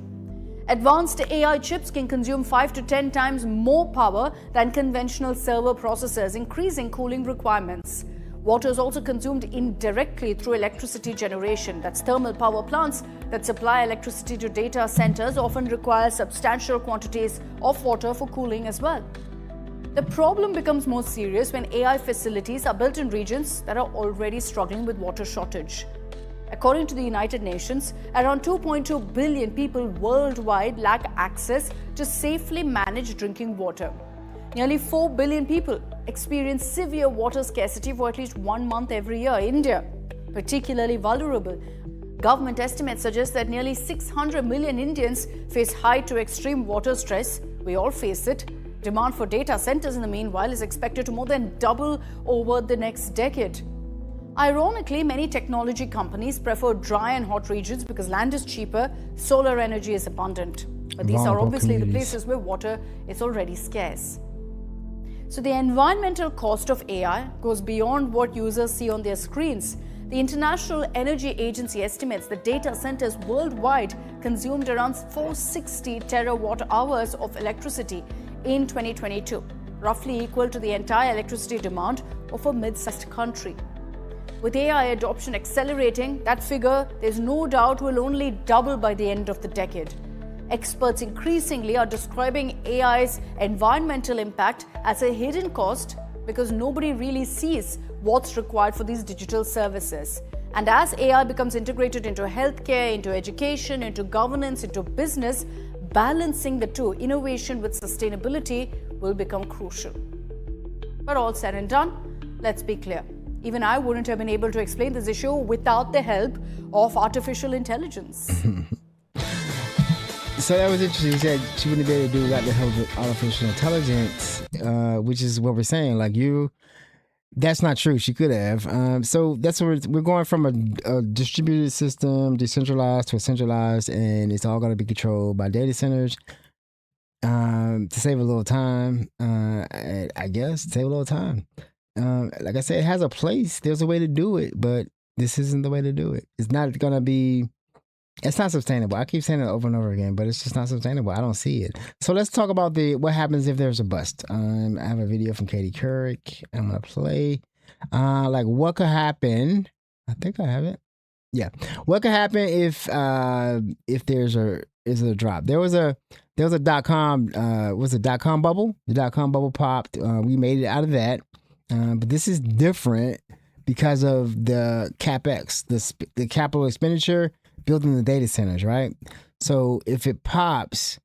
Advanced AI chips can consume 5 to 10 times more power than conventional server processors, increasing cooling requirements. Water is also consumed indirectly through electricity generation. That's thermal power plants that supply electricity to data centers often require substantial quantities of water for cooling as well. The problem becomes more serious when AI facilities are built in regions that are already struggling with water shortage. According to the United Nations, around 2.2 billion people worldwide lack access to safely managed drinking water. Nearly 4 billion people experience severe water scarcity for at least 1 month every year. India, particularly vulnerable. Government estimates suggest that nearly 600 million Indians face high to extreme water stress. We all face it. Demand for data centers in the meanwhile is expected to more than double over the next decade. Ironically, many technology companies prefer dry and hot regions because land is cheaper, solar energy is abundant. But these are obviously the places where water is already scarce. So the environmental cost of AI goes beyond what users see on their screens. The International Energy Agency estimates that data centers worldwide consumed around 460 terawatt hours of electricity in 2022. roughly equal to the entire electricity demand of a mid-sized country. With AI adoption accelerating, that figure, there's no doubt, will only double by the end of the decade. Experts increasingly are describing AI's environmental impact as a hidden cost because nobody really sees what's required for these digital services. And as AI becomes integrated into healthcare, into education, into governance, into business, balancing the two, innovation with sustainability, will become crucial. But all said and done, let's be clear. Even I wouldn't have been able to explain this issue without the help of artificial intelligence. So that was interesting. She said she wouldn't be able to do without the help of artificial intelligence, which is what we're saying. Like that's not true. She could have. So that's what we're going from a distributed system, decentralized to a centralized, and it's all going to be controlled by data centers to save a little time. I guess save a little time. Like I said, it has a place. There's a way to do it, but this isn't the way to do it. It's not going to be. It's not sustainable. I keep saying it over and over again, but it's just not sustainable. I don't see it. So let's talk about what happens if there's a bust. I have a video from Katie Couric. I'm gonna play. Like what could happen? I think I have it. Yeah. What could happen if there's a drop? There was a .com .com bubble. The .com bubble popped. We made it out of that. But this is different because of the CapEx, the capital expenditure. Building the data centers, right? So if it pops,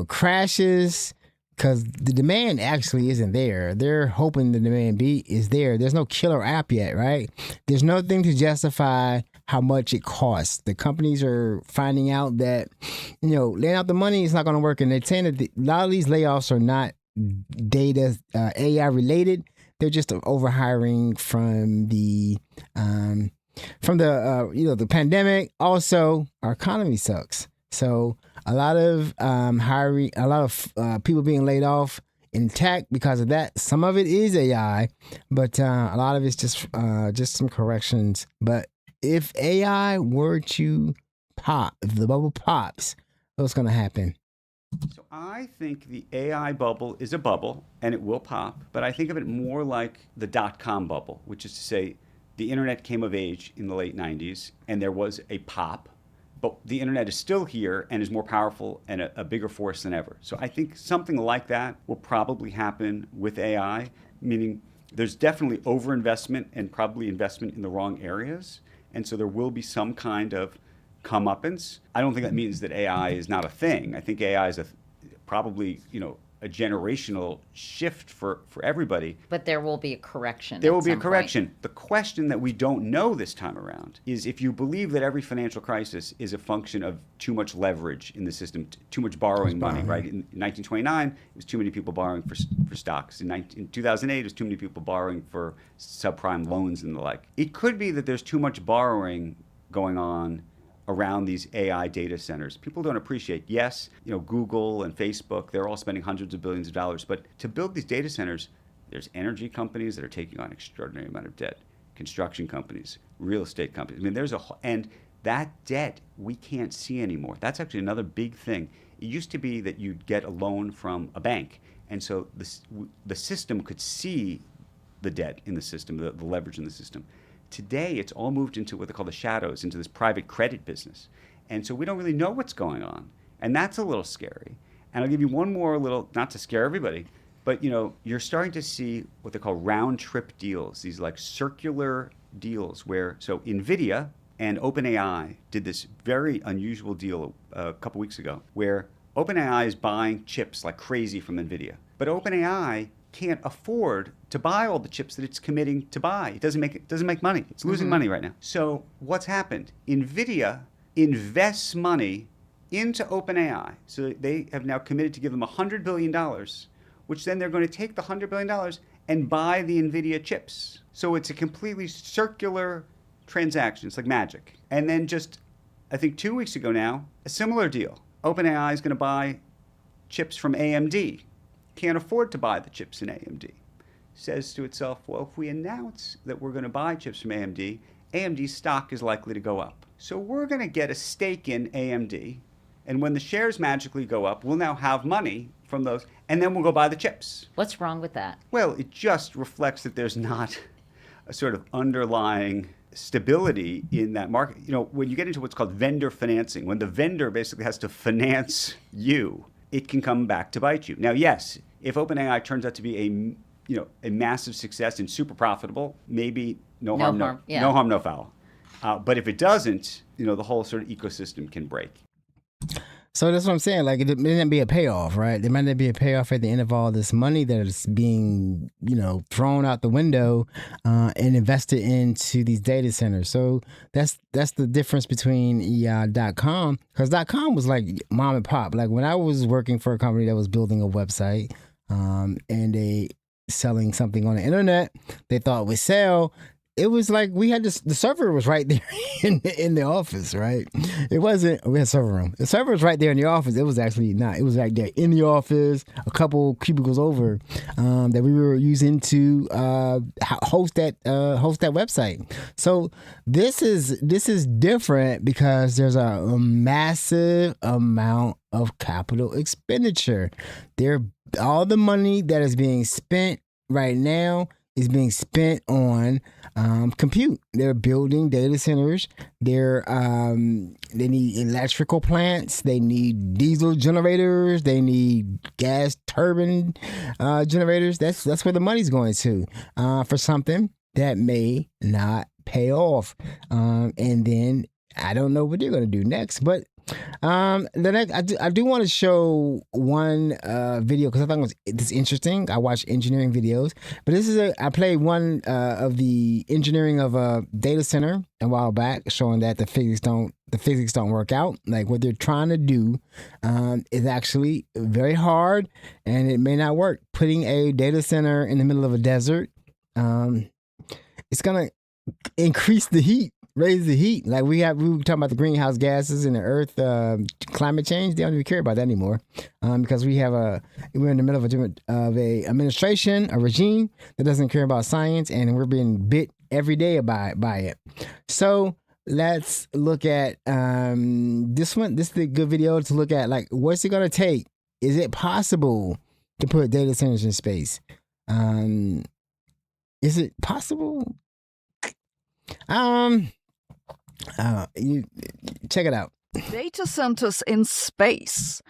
crashes, because the demand actually isn't there. They're hoping the demand is there. There's no killer app yet, right? There's nothing to justify how much it costs. The companies are finding out that, laying out the money is not going to work. And they're saying that a lot of these layoffs are not data AI related. They're just overhiring from the pandemic. Also, our economy sucks. So a lot of hiring, a lot of people being laid off in tech because of that. Some of it is AI, but a lot of it's just some corrections. But if AI were to pop, if the bubble pops, what's going to happen? So I think the AI bubble is a bubble and it will pop, but I think of it more like the .com bubble, which is to say, the internet came of age in the late 90s, and there was a pop, but the internet is still here and is more powerful and a bigger force than ever. So I think something like that will probably happen with AI, meaning there's definitely overinvestment and probably investment in the wrong areas, and so there will be some kind of comeuppance. I don't think that means that AI is not a thing. I think AI is probably, a generational shift for everybody. But there will be a correction. There will be a correction. Point. The question that we don't know this time around is if you believe that every financial crisis is a function of too much leverage in the system, too much borrowing money, right? In 1929, it was too many people borrowing for stocks. In 2008, it was too many people borrowing for subprime loans and the like. It could be that there's too much borrowing going on around these AI data centers. People don't appreciate, yes, Google and Facebook, they're all spending hundreds of billions of dollars, but to build these data centers, there's energy companies that are taking on an extraordinary amount of debt, construction companies, real estate companies. I mean, and that debt we can't see anymore. That's actually another big thing. It used to be that you'd get a loan from a bank, and so the system could see the debt in the system, the leverage in the system. Today, it's all moved into what they call the shadows, into this private credit business. And so we don't really know what's going on. And that's a little scary. And I'll give you one more not to scare everybody, but you're starting to see what they call round trip deals, these like circular deals where, so NVIDIA and OpenAI did this very unusual deal a couple weeks ago where OpenAI is buying chips like crazy from NVIDIA. But OpenAI can't afford to buy all the chips that it's committing to buy. It doesn't make money. It's losing money right now. So what's happened? NVIDIA invests money into OpenAI. So they have now committed to give them $100 billion, which then they're going to take the $100 billion and buy the NVIDIA chips. So it's a completely circular transaction. It's like magic. And then just, I think 2 weeks ago now, a similar deal. OpenAI is going to buy chips from AMD. Can't afford to buy the chips in AMD. Says to itself, well, if we announce that we're going to buy chips from AMD, AMD's stock is likely to go up. So we're going to get a stake in AMD, and when the shares magically go up, we'll now have money from those, and then we'll go buy the chips. What's wrong with that? Well, it just reflects that there's not a sort of underlying stability in that market. You know, when you get into what's called vendor financing, when the vendor basically has to finance you, it can come back to bite you. Now, yes, if OpenAI turns out to be a massive success and super profitable, maybe no harm, no foul. But if it doesn't, the whole sort of ecosystem can break. So that's what I'm saying. Like, it may not be a payoff, right? There might not be a payoff at the end of all this money that is being, thrown out the window and invested into these data centers. So that's the difference between .com, because .com was like mom and pop. Like when I was working for a company that was building a website and they selling something on the internet, they thought would sell. It was like we had the server was right there in the office, right? It wasn't, we had a server room. The server was right there in the office. It was actually not. It was right there in the office, a couple cubicles over, that we were using to host that website. So this is different because there's a massive amount of capital expenditure. All the money that is being spent right now is being spent on compute. They're building data centers. They need electrical plants. They need diesel generators. They need gas turbine generators. That's where the money's going to for something that may not pay off. And then I don't know what they're going to do next, but the next, I do want to show one video because I thought it's interesting. I watch engineering videos, but I played one of the engineering of a data center a while back, showing that the physics don't work out. Like what they're trying to do is actually very hard, and it may not work. Putting a data center in the middle of a desert, it's gonna increase the heat. Raise the heat. Like we were talking about the greenhouse gases and the earth climate change. They don't even care about that anymore because we're in the middle of a administration, a regime that doesn't care about science, and we're being bit every day by it. So let's look at this one. This is a good video to look at. Like, what's it going to take? Is it possible to put data centers in space? Is it possible? You check it out. Data centers in space.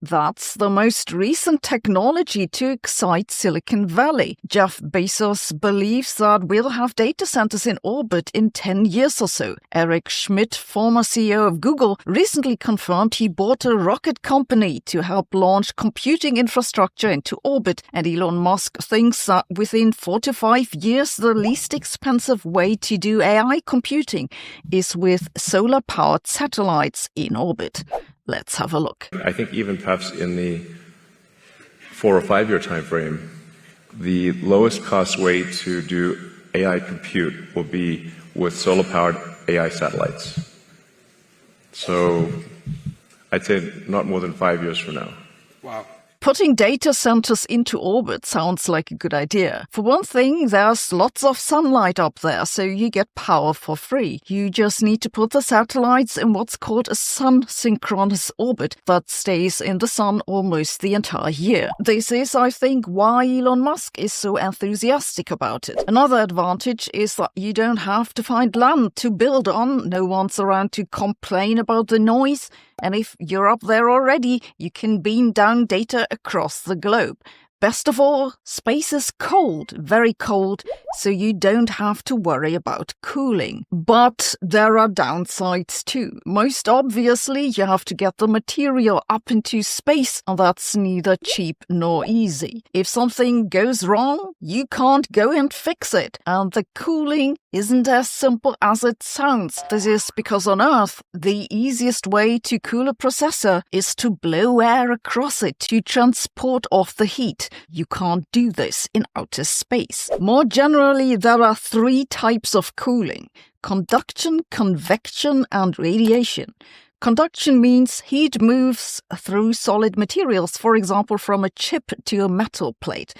That's the most recent technology to excite Silicon Valley. Jeff Bezos believes that we'll have data centers in orbit in 10 years or so. Eric Schmidt, former CEO of Google, recently confirmed he bought a rocket company to help launch computing infrastructure into orbit. And Elon Musk thinks that within 4 to 5 years, the least expensive way to do AI computing is with solar-powered satellites in orbit. Let's have a look. I think even perhaps in the 4 or 5 year time frame, the lowest cost way to do AI compute will be with solar-powered AI satellites. So I'd say not more than 5 years from now. Wow. Putting data centers into orbit sounds like a good idea. For one thing, there's lots of sunlight up there, so you get power for free. You just need to put the satellites in what's called a sun-synchronous orbit that stays in the sun almost the entire year. This is, I think, why Elon Musk is so enthusiastic about it. Another advantage is that you don't have to find land to build on. No one's around to complain about the noise. And if you're up there already, you can beam down data across the globe. Best of all, space is cold, very cold, so you don't have to worry about cooling. But there are downsides too. Most obviously, you have to get the material up into space, and that's neither cheap nor easy. If something goes wrong, you can't go and fix it. And the cooling isn't as simple as it sounds. This is because on Earth, the easiest way to cool a processor is to blow air across it to transport off the heat. You can't do this in outer space. More generally, there are 3 types of cooling: conduction, convection, and radiation. Conduction means heat moves through solid materials, for example, from a chip to a metal plate.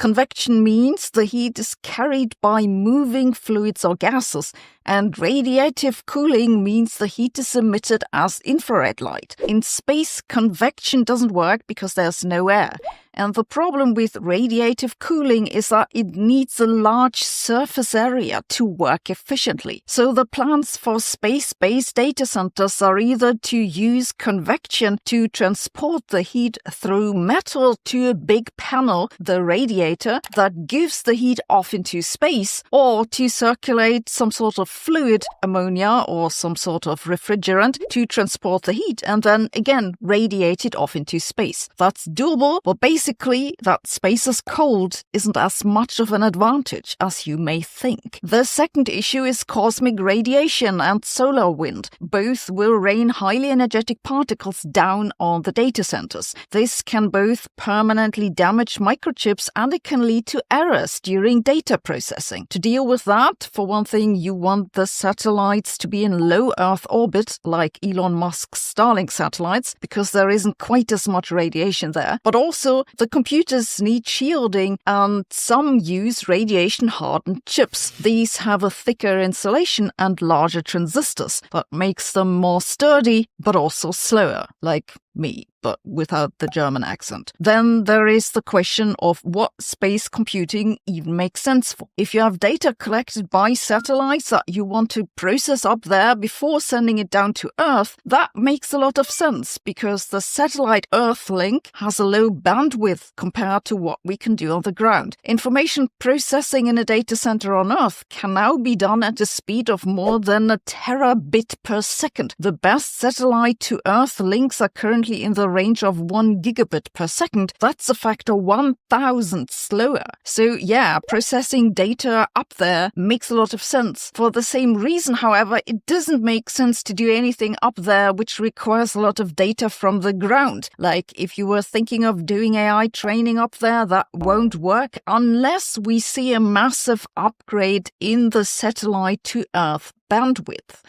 Convection means the heat is carried by moving fluids or gases, and radiative cooling means the heat is emitted as infrared light. In space, convection doesn't work because there's no air. And the problem with radiative cooling is that it needs a large surface area to work efficiently. So the plans for space-based data centers are either to use convection to transport the heat through metal to a big panel, the radiator, that gives the heat off into space, or to circulate some sort of fluid, ammonia or some sort of refrigerant, to transport the heat and then again radiate it off into space. That's doable, but basically that space is cold isn't as much of an advantage as you may think. The second issue is cosmic radiation and solar wind. Both will rain highly energetic particles down on the data centers. This can both permanently damage microchips and it can lead to errors during data processing. To deal with that, for one thing, you want the satellites to be in low Earth orbit, like Elon Musk's Starlink satellites, because there isn't quite as much radiation there. But also, the computers need shielding, and some use radiation-hardened chips. These have a thicker insulation and larger transistors that makes them more sturdy, but also slower, like me, but without the German accent. Then there is the question of what space computing even makes sense for. If you have data collected by satellites that you want to process up there before sending it down to Earth, that makes a lot of sense because the satellite Earth link has a low bandwidth compared to what we can do on the ground. Information processing in a data center on Earth can now be done at a speed of more than a terabit per second. The best satellite to Earth links are currently in the range of 1 gigabit per second. That's a factor 1,000 slower. So yeah, processing data up there makes a lot of sense. For the same reason, however, it doesn't make sense to do anything up there which requires a lot of data from the ground. Like if you were thinking of doing AI training up there, that won't work unless we see a massive upgrade in the satellite to Earth bandwidth.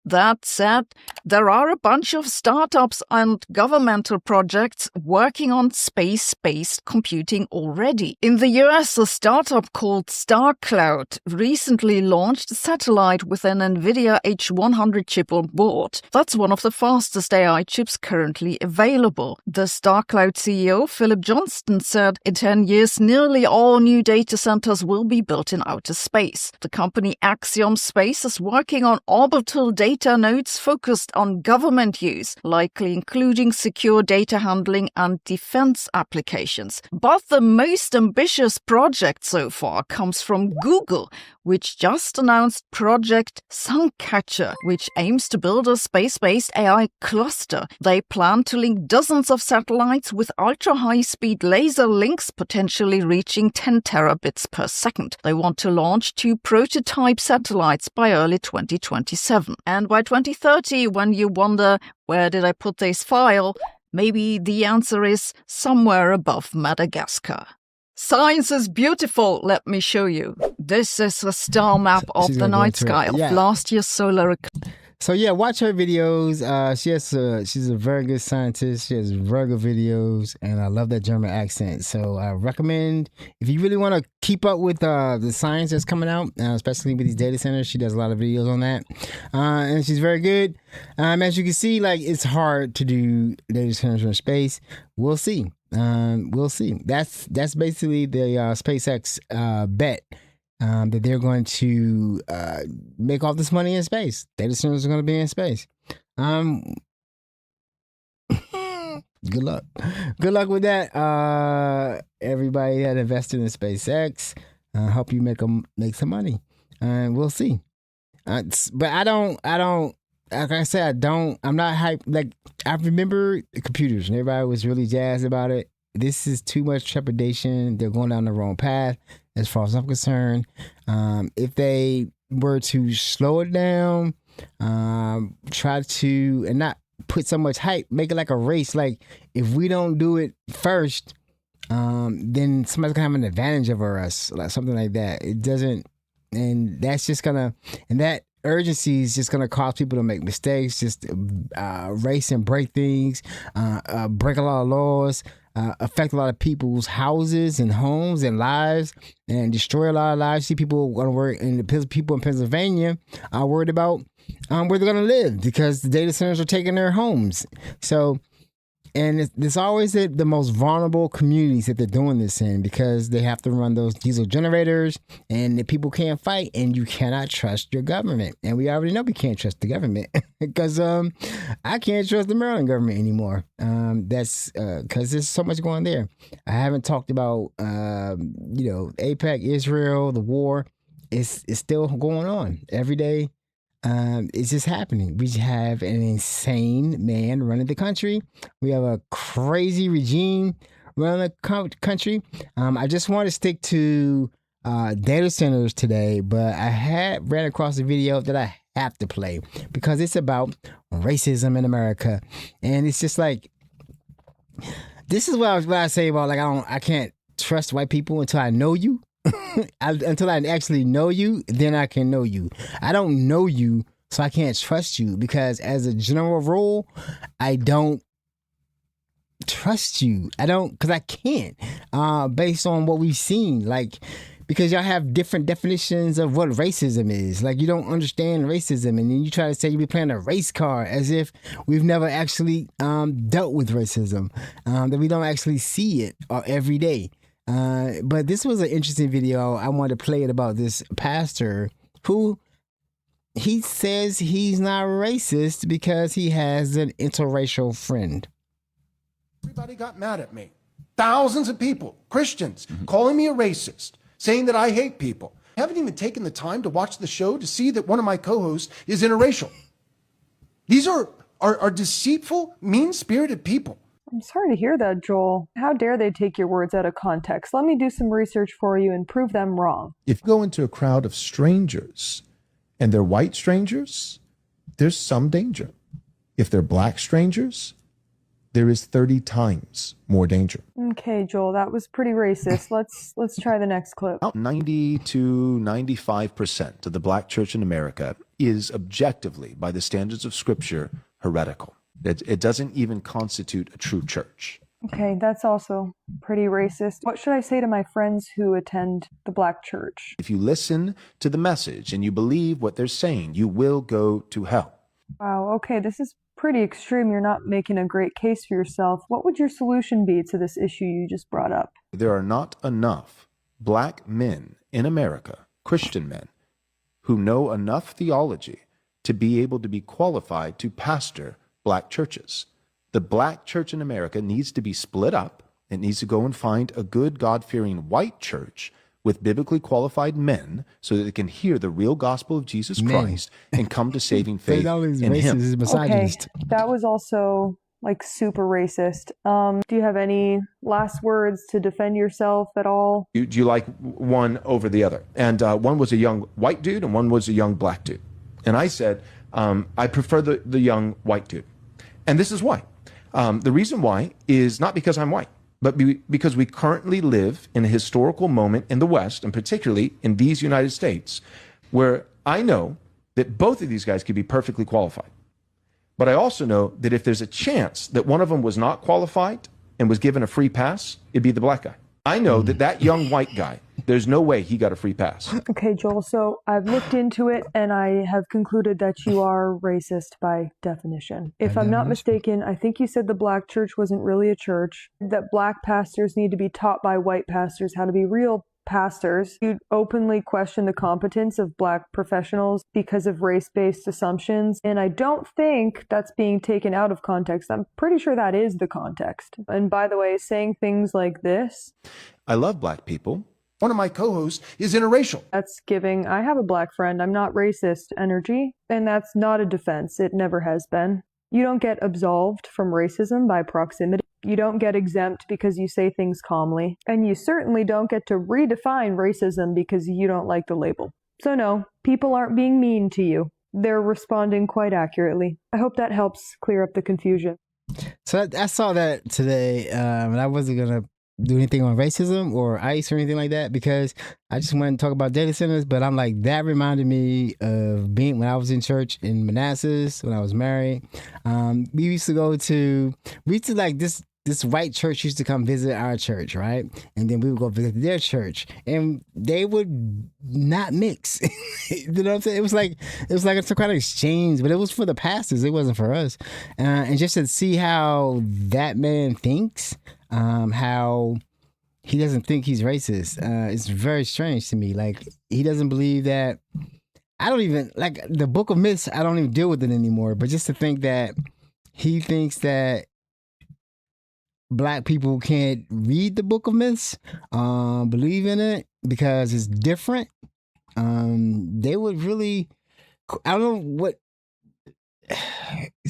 That said, there are a bunch of startups and governmental projects working on space-based computing already. In the US, a startup called StarCloud recently launched a satellite with an NVIDIA H100 chip on board. That's one of the fastest AI chips currently available. The StarCloud CEO, Philip Johnston, said in 10 years, nearly all new data centers will be built in outer space. The company Axiom Space is working on orbital data nodes focused on government use, likely including secure data handling and defense applications. But the most ambitious project so far comes from Google, which just announced Project Suncatcher, which aims to build a space-based AI cluster. They plan to link dozens of satellites with ultra-high-speed laser links, potentially reaching 10 terabits per second. They want to launch 2 prototype satellites by early 2027. And by 2030, when you wonder, where did I put this file? Maybe the answer is somewhere above Madagascar. Science is beautiful. Let me show you. This is a star map of the night sky of last year's solar eclipse. So yeah, watch her videos. She's a very good scientist. She has very good videos, and I love that German accent. So I recommend, if you really want to keep up with the science that's coming out, especially with these data centers, she does a lot of videos on that, and she's very good. As you can see, like, it's hard to do data centers in space. We'll see. We'll see. That's basically the SpaceX bet. That they're going to make all this money in space. Data centers are going to be in space. Good luck. Good luck with that. Everybody that invested in SpaceX, help you make some money. And we'll see. But I don't. Like I said, I'm not hyped. Like, I remember the computers and everybody was really jazzed about it. This is too much trepidation. They're going down the wrong path, as far as I'm concerned. If they were to slow it down, try to, and not put so much hype, make it like a race. Like, if we don't do it first, then somebody's gonna have an advantage over us, like something like that. It doesn't, and that's just gonna, and that urgency is just gonna cause people to make mistakes, just race and break things, break a lot of laws. affect a lot of people's houses and homes and lives and destroy a lot of lives. See, people want to work, and the people in Pennsylvania are worried about where they're going to live because the data centers are taking their homes. So, and it's always the most vulnerable communities that they're doing this in because they have to run those diesel generators and the people can't fight, and you cannot trust your government. And we already know we can't trust the government because I can't trust the Maryland government anymore. That's because there's so much going there. I haven't talked about, AIPAC, Israel, the war. It's still going on every day. It's just happening. We have an insane man running the country. We have a crazy regime running the country. I just want to stick to data centers today, but I had ran across a video that I have to play because it's about racism in America, and it's just like this is what I say about like I can't trust white people until I know you. Until I actually know you, then I can know you. I don't know you, so I can't trust you because as a general rule, I don't trust you. Because I can't, based on what we've seen. Like, because y'all have different definitions of what racism is. Like, you don't understand racism, and then you try to say you be playing a race card as if we've never actually dealt with racism, that we don't actually see it every day. But this was an interesting video. I wanted to play it about this pastor who he says he's not racist because he has an interracial friend. Everybody got mad at me. Thousands of people, Christians, calling me a racist, saying that I hate people. I haven't even taken the time to watch the show to see that one of my co-hosts is interracial. These are deceitful, mean-spirited people. I'm sorry to hear that, Joel. How dare they take your words out of context? Let me do some research for you and prove them wrong. If you go into a crowd of strangers and they're white strangers, there's some danger. If they're black strangers, there is 30 times more danger. Okay, Joel, that was pretty racist. Let's try the next clip. About 90 to 95% of the black church in America is objectively, by the standards of Scripture, heretical. It doesn't even constitute a true church. Okay, that's also pretty racist. What should I say to my friends who attend the black church? If you listen to the message and you believe what they're saying, you will go to hell. Wow, okay, this is pretty extreme. You're not making a great case for yourself. What would your solution be to this issue you just brought up? There are not enough black men in America, Christian men, who know enough theology to be able to be qualified to pastor black churches. The black church in America needs to be split up. It needs to go and find a good, God-fearing white church with biblically qualified men so that they can hear the real gospel of Jesus Christ and come to saving faith in Him. Okay, that was also like super racist. Do you have any last words to defend yourself at all? Do you like one over the other? And one was a young white dude and one was a young black dude. And I said, I prefer the young white dude. And this is why. The reason why is not because I'm white, but because we currently live in a historical moment in the West, and particularly in these United States, where I know that both of these guys could be perfectly qualified. But I also know that if there's a chance that one of them was not qualified and was given a free pass, it'd be the black guy. I know that young white guy, there's no way he got a free pass. Okay, Joel, so I've looked into it and I have concluded that you are racist by definition. If I'm not mistaken, I think you said the black church wasn't really a church, that black pastors need to be taught by white pastors how to be real pastors. You openly question the competence of black professionals because of race-based assumptions, and I don't think that's being taken out of context. I'm pretty sure that is the context. And by the way, saying things like this, I love black people. One of my co-hosts is interracial. That's giving, I have a black friend, I'm not racist energy, and that's not a defense. It never has been. You don't get absolved from racism by proximity. You don't get exempt because you say things calmly. And you certainly don't get to redefine racism because you don't like the label. So no, people aren't being mean to you. They're responding quite accurately. I hope that helps clear up the confusion. So I saw that today, and I wasn't going to do anything on racism or ICE or anything like that because I just wanted to talk about data centers, but I'm like, that reminded me of being when I was in church in Manassas when I was married. We used to like this this white church used to come visit our church, right? And then we would go visit their church, and they would not mix. You know what I'm saying? It was like some kind of exchange, but it was for the pastors. It wasn't for us. And just to see how that man thinks, how he doesn't think he's racist, it's very strange to me. Like, he doesn't believe that. I don't even like the Book of Myths. I don't even deal with it anymore. But just to think that he thinks that Black people can't read the Book of Myths, believe in it because it's different. They would really, I don't know what,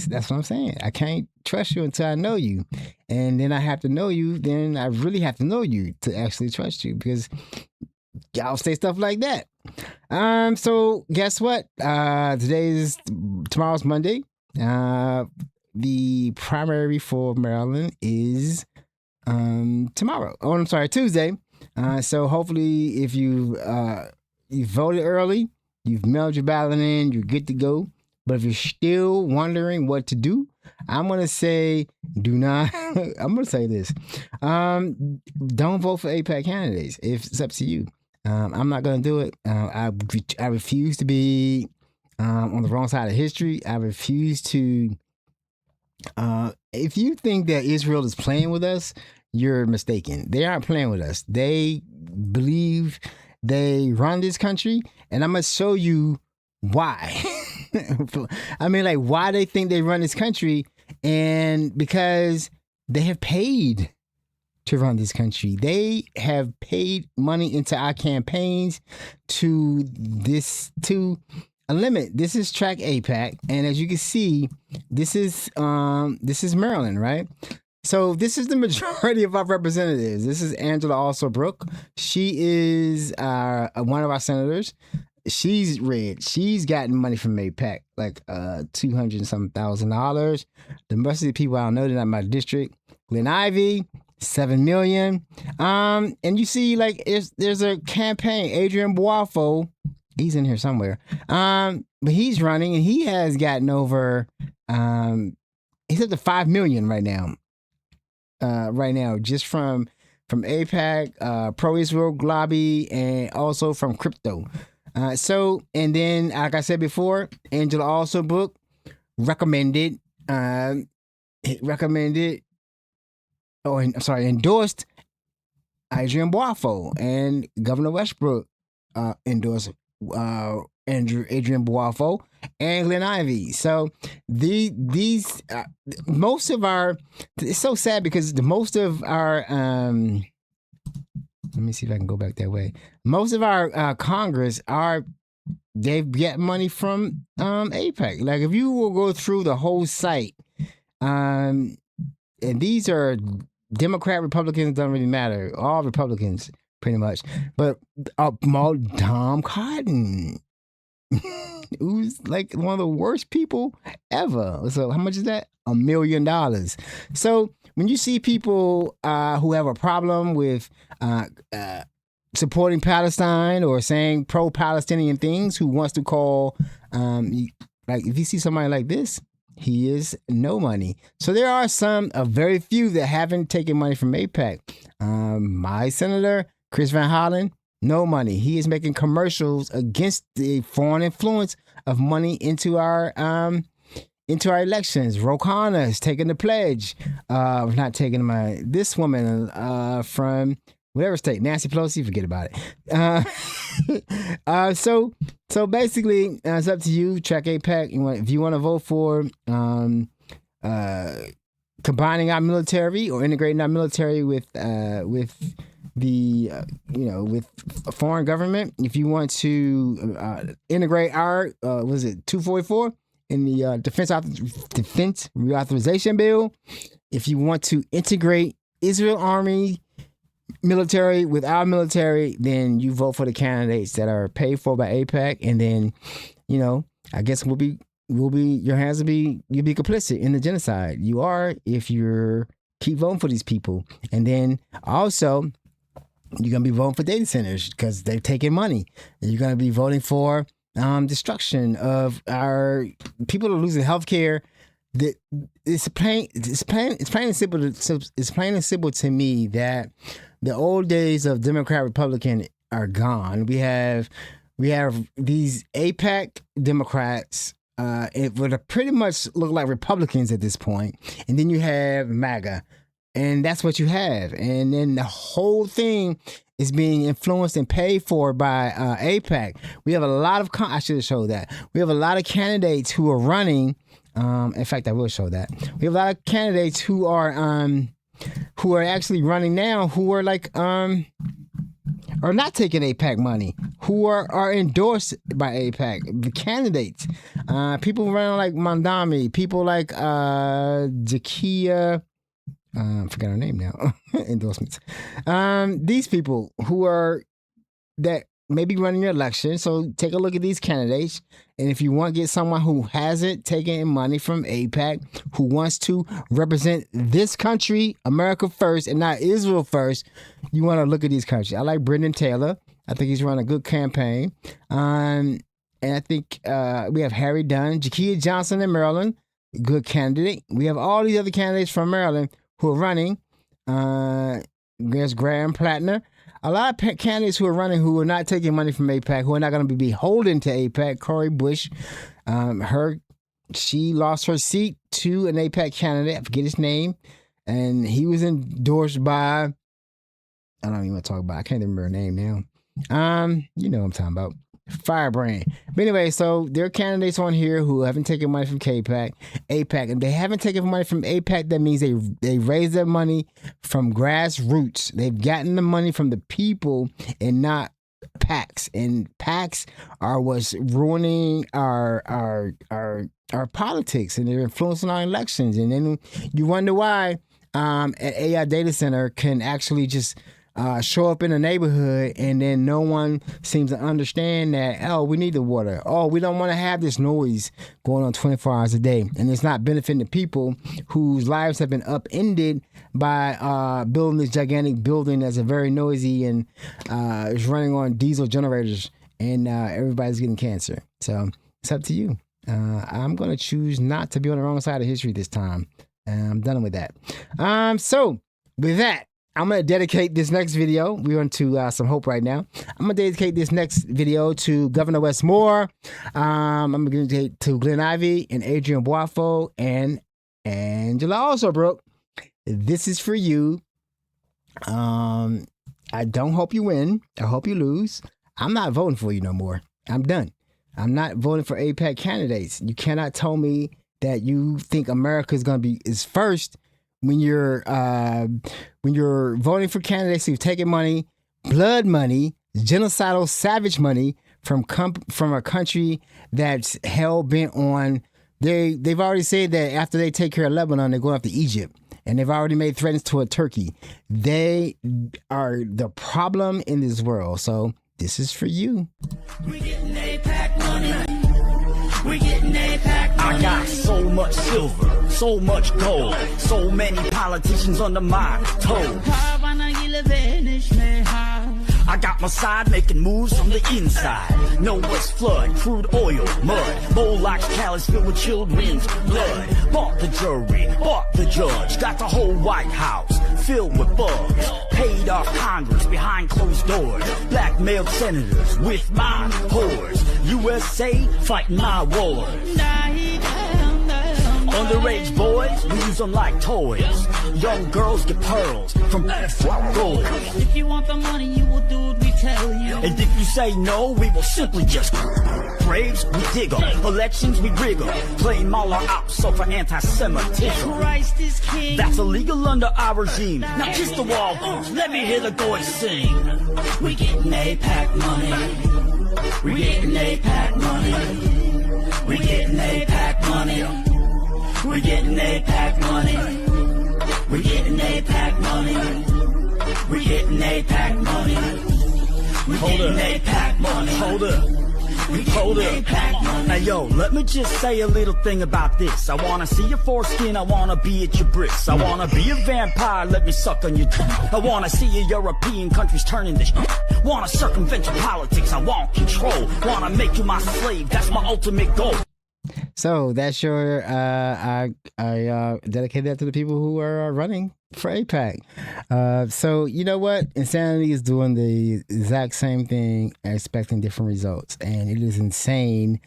that's what I'm saying. I can't trust you until I know you. And then I have to know you, then I really have to know you to actually trust you, because y'all say stuff like that. So guess what? Tomorrow's Monday. The primary for Maryland is tomorrow. Oh, I'm sorry, Tuesday. So hopefully, if you voted early, you've mailed your ballot in, you're good to go. But if you're still wondering what to do, I'm gonna say I'm gonna say this: don't vote for AIPAC candidates if it's up to you. I'm not gonna do it. I refuse to be on the wrong side of history. I refuse to. If you think that Israel is playing with us, you're mistaken. They aren't playing with us. They believe they run this country, and I'm gonna show you why. I mean, like, why they think they run this country, and because they have paid to run this country. They have paid money into our campaigns to a limit. This is track AIPAC, and as you can see, this is Maryland, right? So this is the majority of our representatives. This is Angela Alsop-Brooke. She is one of our senators. She's red. She's gotten money from AIPAC, like $200 and some $1,000. The rest of the people I don't know, they're not my district. Glenn Ivey, $7 million. And you see, like, there's a campaign. Adrian Boafo, he's in here somewhere. But he's running, and he has gotten over. He's up to $5 million right now. Just from AIPAC, pro-Israel lobby, and also from crypto. And then, like I said before, Angela Alsop-Brooke endorsed Adrian Boafo, and Governor Westbrook endorsed Adrian Boafo and Glenn Ivey. So these most of our, it's so sad because most of our let me see if I can go back that way. Most of our Congress they get money from AIPAC. Like, if you will go through the whole site, and these are Democrat, Republicans, don't really matter. All Republicans, pretty much. But Tom Cotton, who's like one of the worst people ever. So how much is that? $1 million. So when you see people who have a problem with supporting Palestine or saying pro-Palestinian things, who wants to call, like, if you see somebody like this, he is no money. So there are a very few that haven't taken money from AIPAC. My senator, Chris Van Hollen, no money. He is making commercials against the foreign influence of money into our elections. Ro Khanna is taking the pledge. Not taking this woman from whatever state, Nancy Pelosi, forget about it. So basically, it's up to you. Track AIPAC. If you want to vote for combining our military or integrating our military with with a foreign government. If you want to integrate our 244 in the defense reauthorization bill. If you want to integrate Israel Army military with our military, then you vote for the candidates that are paid for by AIPAC, and then, I guess you'll be complicit in the genocide. You are if you keep voting for these people, and then also you're gonna be voting for data centers because they're taking money. And you're gonna be voting for destruction of our people are losing healthcare it's plain and simple to me that the old days of Democrat Republican are gone. We have these AIPAC Democrats. It would pretty much look like Republicans at this point, and then you have MAGA, and that's what you have. And then the whole thing is being influenced and paid for by AIPAC. We have a lot of I should have showed that. We have a lot of candidates who are running. In fact, I will show that. We have a lot of candidates who are actually running now, who are like are not taking AIPAC money, who are endorsed by AIPAC. The candidates, people running like Mandami, people like Jakia, I forgot her name now, endorsements. These people who are that may be running your election. So take a look at these candidates. And if you want to get someone who hasn't taken money from AIPAC, who wants to represent this country, America first, and not Israel first, you want to look at these countries. I like Brendan Taylor. I think he's run a good campaign. And I think we have Harry Dunn, Jakia Johnson in Maryland, good candidate. We have all these other candidates from Maryland who are running. There's Graham Plattner. A lot of candidates who are running who are not taking money from AIPAC, who are not going to be beholden to AIPAC. Cori Bush, she lost her seat to an AIPAC candidate. I forget his name. And he was endorsed by, I don't even want to talk about, I can't remember her name now. You know what I'm talking about. Firebrand. But anyway, so there are candidates on here who haven't taken money from AIPAC, and they haven't taken money from AIPAC. That means they raised their money from grassroots. They've gotten the money from the people and not PACs. And PACs are what's ruining our politics, and they're influencing our elections. And then you wonder why an AI data center can actually just show up in a neighborhood, and then no one seems to understand that, oh, we need the water. Oh, we don't want to have this noise going on 24 hours a day. And it's not benefiting the people whose lives have been upended by building this gigantic building that's very noisy and is running on diesel generators, and everybody's getting cancer. So it's up to you. I'm going to choose not to be on the wrong side of history this time. I'm done with that. So with that, I'm going to dedicate this next video. We're on to some hope right now. I'm going to dedicate this next video to Governor Wes Moore. I'm going to dedicate to Glenn Ivey and Adrian Boafo and Angela Alsobrooke. This is for you. I don't hope you win. I hope you lose. I'm not voting for you no more. I'm done. I'm not voting for AIPAC candidates. You cannot tell me that you think America is first when you're voting for candidates who've taken money, blood money, genocidal, savage money from a country that's hell bent on. They've already said that after they take care of Lebanon, they're going after Egypt, and they've already made threats toward Turkey. They are the problem in this world. So this is for you. We getting AIPAC money. We getting AIPAC money. I got so much silver, so much gold, so many politicians under my toe. I got my side making moves from the inside. Know what's flood, crude oil, mud, Moloch's callous filled with children's blood. Bought the jury, bought the judge, got the whole White House filled with bugs. Paid off Congress behind closed doors, blackmailed senators with my whores. USA fighting my wars. Underage boys, we use them like toys. Young girls get pearls from gold. If you want the money, you will do what we tell you. And if you say no, we will simply just graves, we dig them. Elections, we rig them. Claim all our ops, so for anti-Semitism. Christ is king. That's illegal under our regime. Now kiss the wall, let me hear the boys sing. We getting AIPAC money. We getting AIPAC money. We getting AIPAC money. We getting AIPAC money. We getting AIPAC money. We getting AIPAC money. We getting AIPAC money. Hold up. Hold up. Hey yo, let me just say a little thing about this. I wanna see your foreskin, I wanna be at your bricks. I wanna be a vampire, let me suck on your dick. I wanna see your European countries turning this. Wanna circumvent your politics, I want control. Wanna make you my slave, that's my ultimate goal. So that's your I dedicate that to the people who are running for APAC. So you know what? Insanity is doing the exact same thing, expecting different results, and it is insane.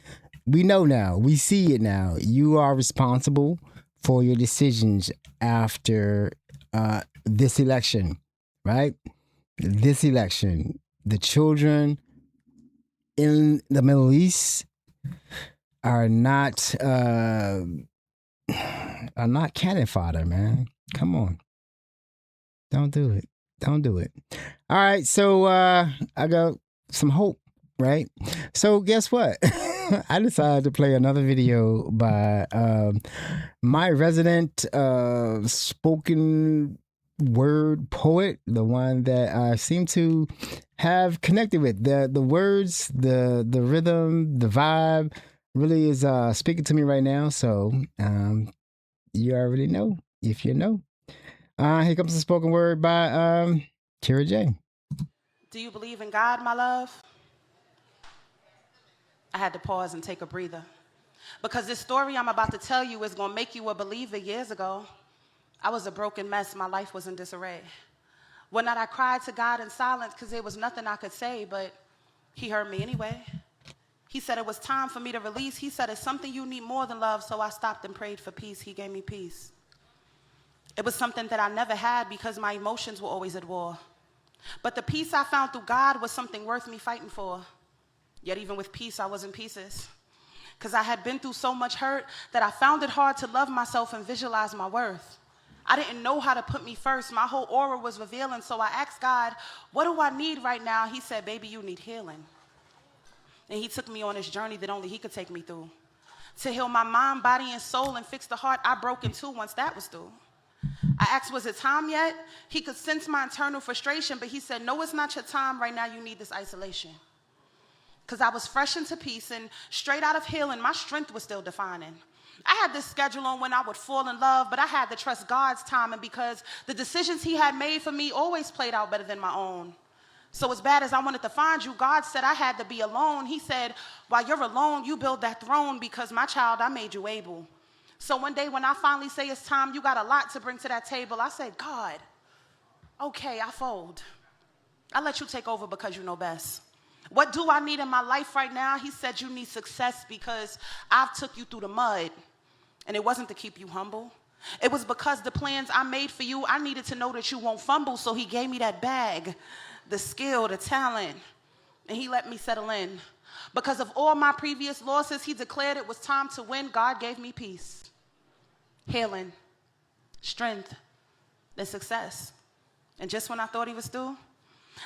We know now. We see it now. You are responsible for your decisions after this election, right? This election, the children in the Middle East are not cannon fodder, man. Come on. Don't do it. Don't do it. All right, so I got some hope, right? So guess what? I decided to play another video by my resident spoken word poet, the one that I seem to have connected with. The words, the rhythm, the vibe really is speaking to me right now. So you already know if you know. Here comes the spoken word by Kira J. Do you believe in God, my love? I had to pause and take a breather. Because this story I'm about to tell you is going to make you a believer. Years ago, I was a broken mess. My life was in disarray. One night I cried to God in silence because there was nothing I could say, but he heard me anyway. He said it was time for me to release. He said it's something you need more than love, so I stopped and prayed for peace. He gave me peace. It was something that I never had because my emotions were always at war. But the peace I found through God was something worth me fighting for. Yet even with peace, I was in pieces. Because I had been through so much hurt that I found it hard to love myself and visualize my worth. I didn't know how to put me first. My whole aura was revealing, so I asked God, what do I need right now? He said, baby, you need healing. And he took me on this journey that only he could take me through. To heal my mind, body, and soul and fix the heart I broke into once that was through. I asked, was it time yet? He could sense my internal frustration, but he said, no, it's not your time right now. You need this isolation. Because I was fresh into peace and straight out of healing, my strength was still defining. I had this schedule on when I would fall in love, but I had to trust God's timing because the decisions he had made for me always played out better than my own. So as bad as I wanted to find you, God said I had to be alone. He said, while you're alone, you build that throne because my child, I made you able. So one day when I finally say it's time, you got a lot to bring to that table. I said, God, okay, I fold. I let you take over because you know best. What do I need in my life right now? He said, you need success because I've took you through the mud. And it wasn't to keep you humble. It was because the plans I made for you, I needed to know that you won't fumble. So he gave me that bag, the skill, the talent, and he let me settle in. Because of all my previous losses, he declared it was time to win. God gave me peace, healing, strength, and success. And just when I thought he was through,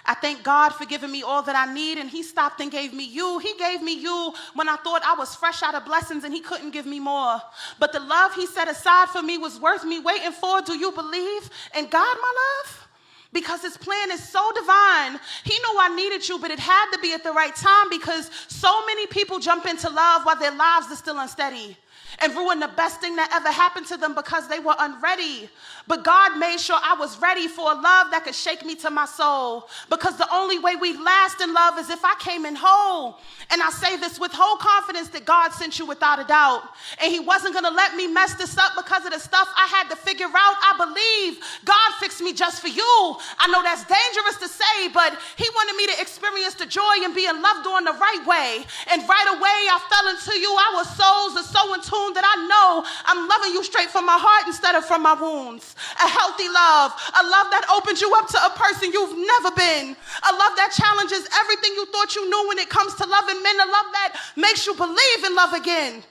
I thank God for giving me all that I need, and he stopped and gave me you. He gave me you when I thought I was fresh out of blessings and he couldn't give me more. But the love he set aside for me was worth me waiting for. Do you believe in God, my love? Because his plan is so divine. He knew I needed you, but it had to be at the right time because so many people jump into love while their lives are still unsteady and ruin the best thing that ever happened to them because they were unready. But God made sure I was ready for a love that could shake me to my soul, because the only way we last in love is if I came in whole. And I say this with whole confidence that God sent you without a doubt. And he wasn't going to let me mess this up because of the stuff I had to figure out. I believe God fixed me just for you. I know that's dangerous to say, but he wanted me to experience the joy and being loved on the right way. And right away I fell into you. Our souls are so in tune that I know I'm loving you straight from my heart instead of from my wounds. A healthy love, a love that opens you up to a person you've never been, a love that challenges everything you thought you knew when it comes to loving men, a love that makes you believe in love again.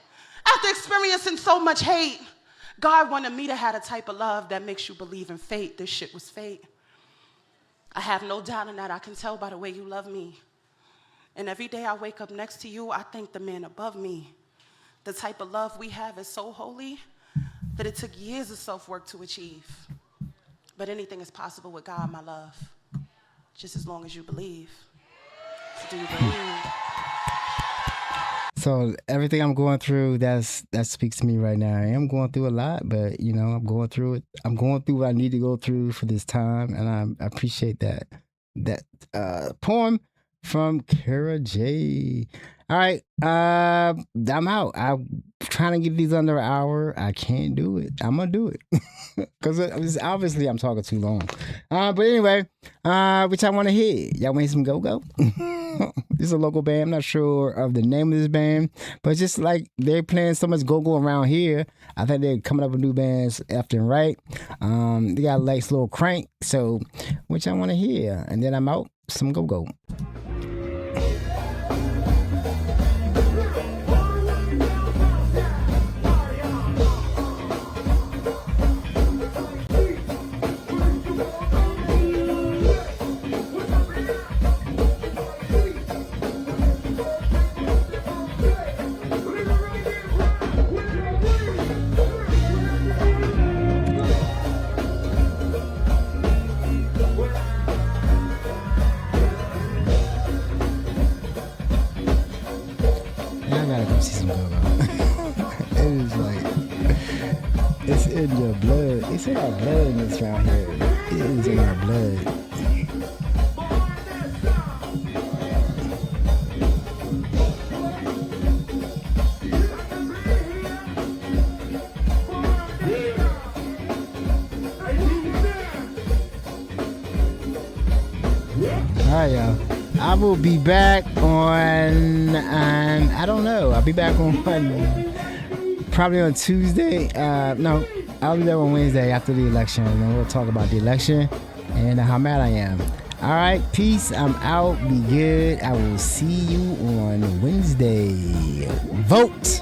After experiencing so much hate, God wanted me to have a type of love that makes you believe in fate. This shit was fate. I have no doubt in that. I can tell by the way you love me. And every day I wake up next to you, I thank the man above me. The type of love we have is so holy that it took years of self-work to achieve. But anything is possible with God, my love, just as long as you believe. So do you believe? So everything I'm going through, that speaks to me right now. I am going through a lot, but you know, I'm going through it. I'm going through what I need to go through for this time, and I appreciate that poem from Kara J. All right. I'm out. I'm trying to get these under an hour. I can't do it. I'm gonna do it because obviously I'm talking too long. But anyway, which I want to hear. Y'all want to hear some go-go? This is a local band. I'm not sure of the name of this band, but just like they're playing so much go-go around here, I think they're coming up with new bands left and right. They got a nice little crank, so which I want to hear, and then I'm out. Some go-go. It's in your blood. It's in our blood in this round here. It is in our blood. All right, y'all. I will be back on, I don't know. I'll be back on probably on Tuesday. No, I'll be there on Wednesday after the election, and then we'll talk about the election and how mad I am. All right, peace. I'm out. Be good. I will see you on Wednesday. Vote.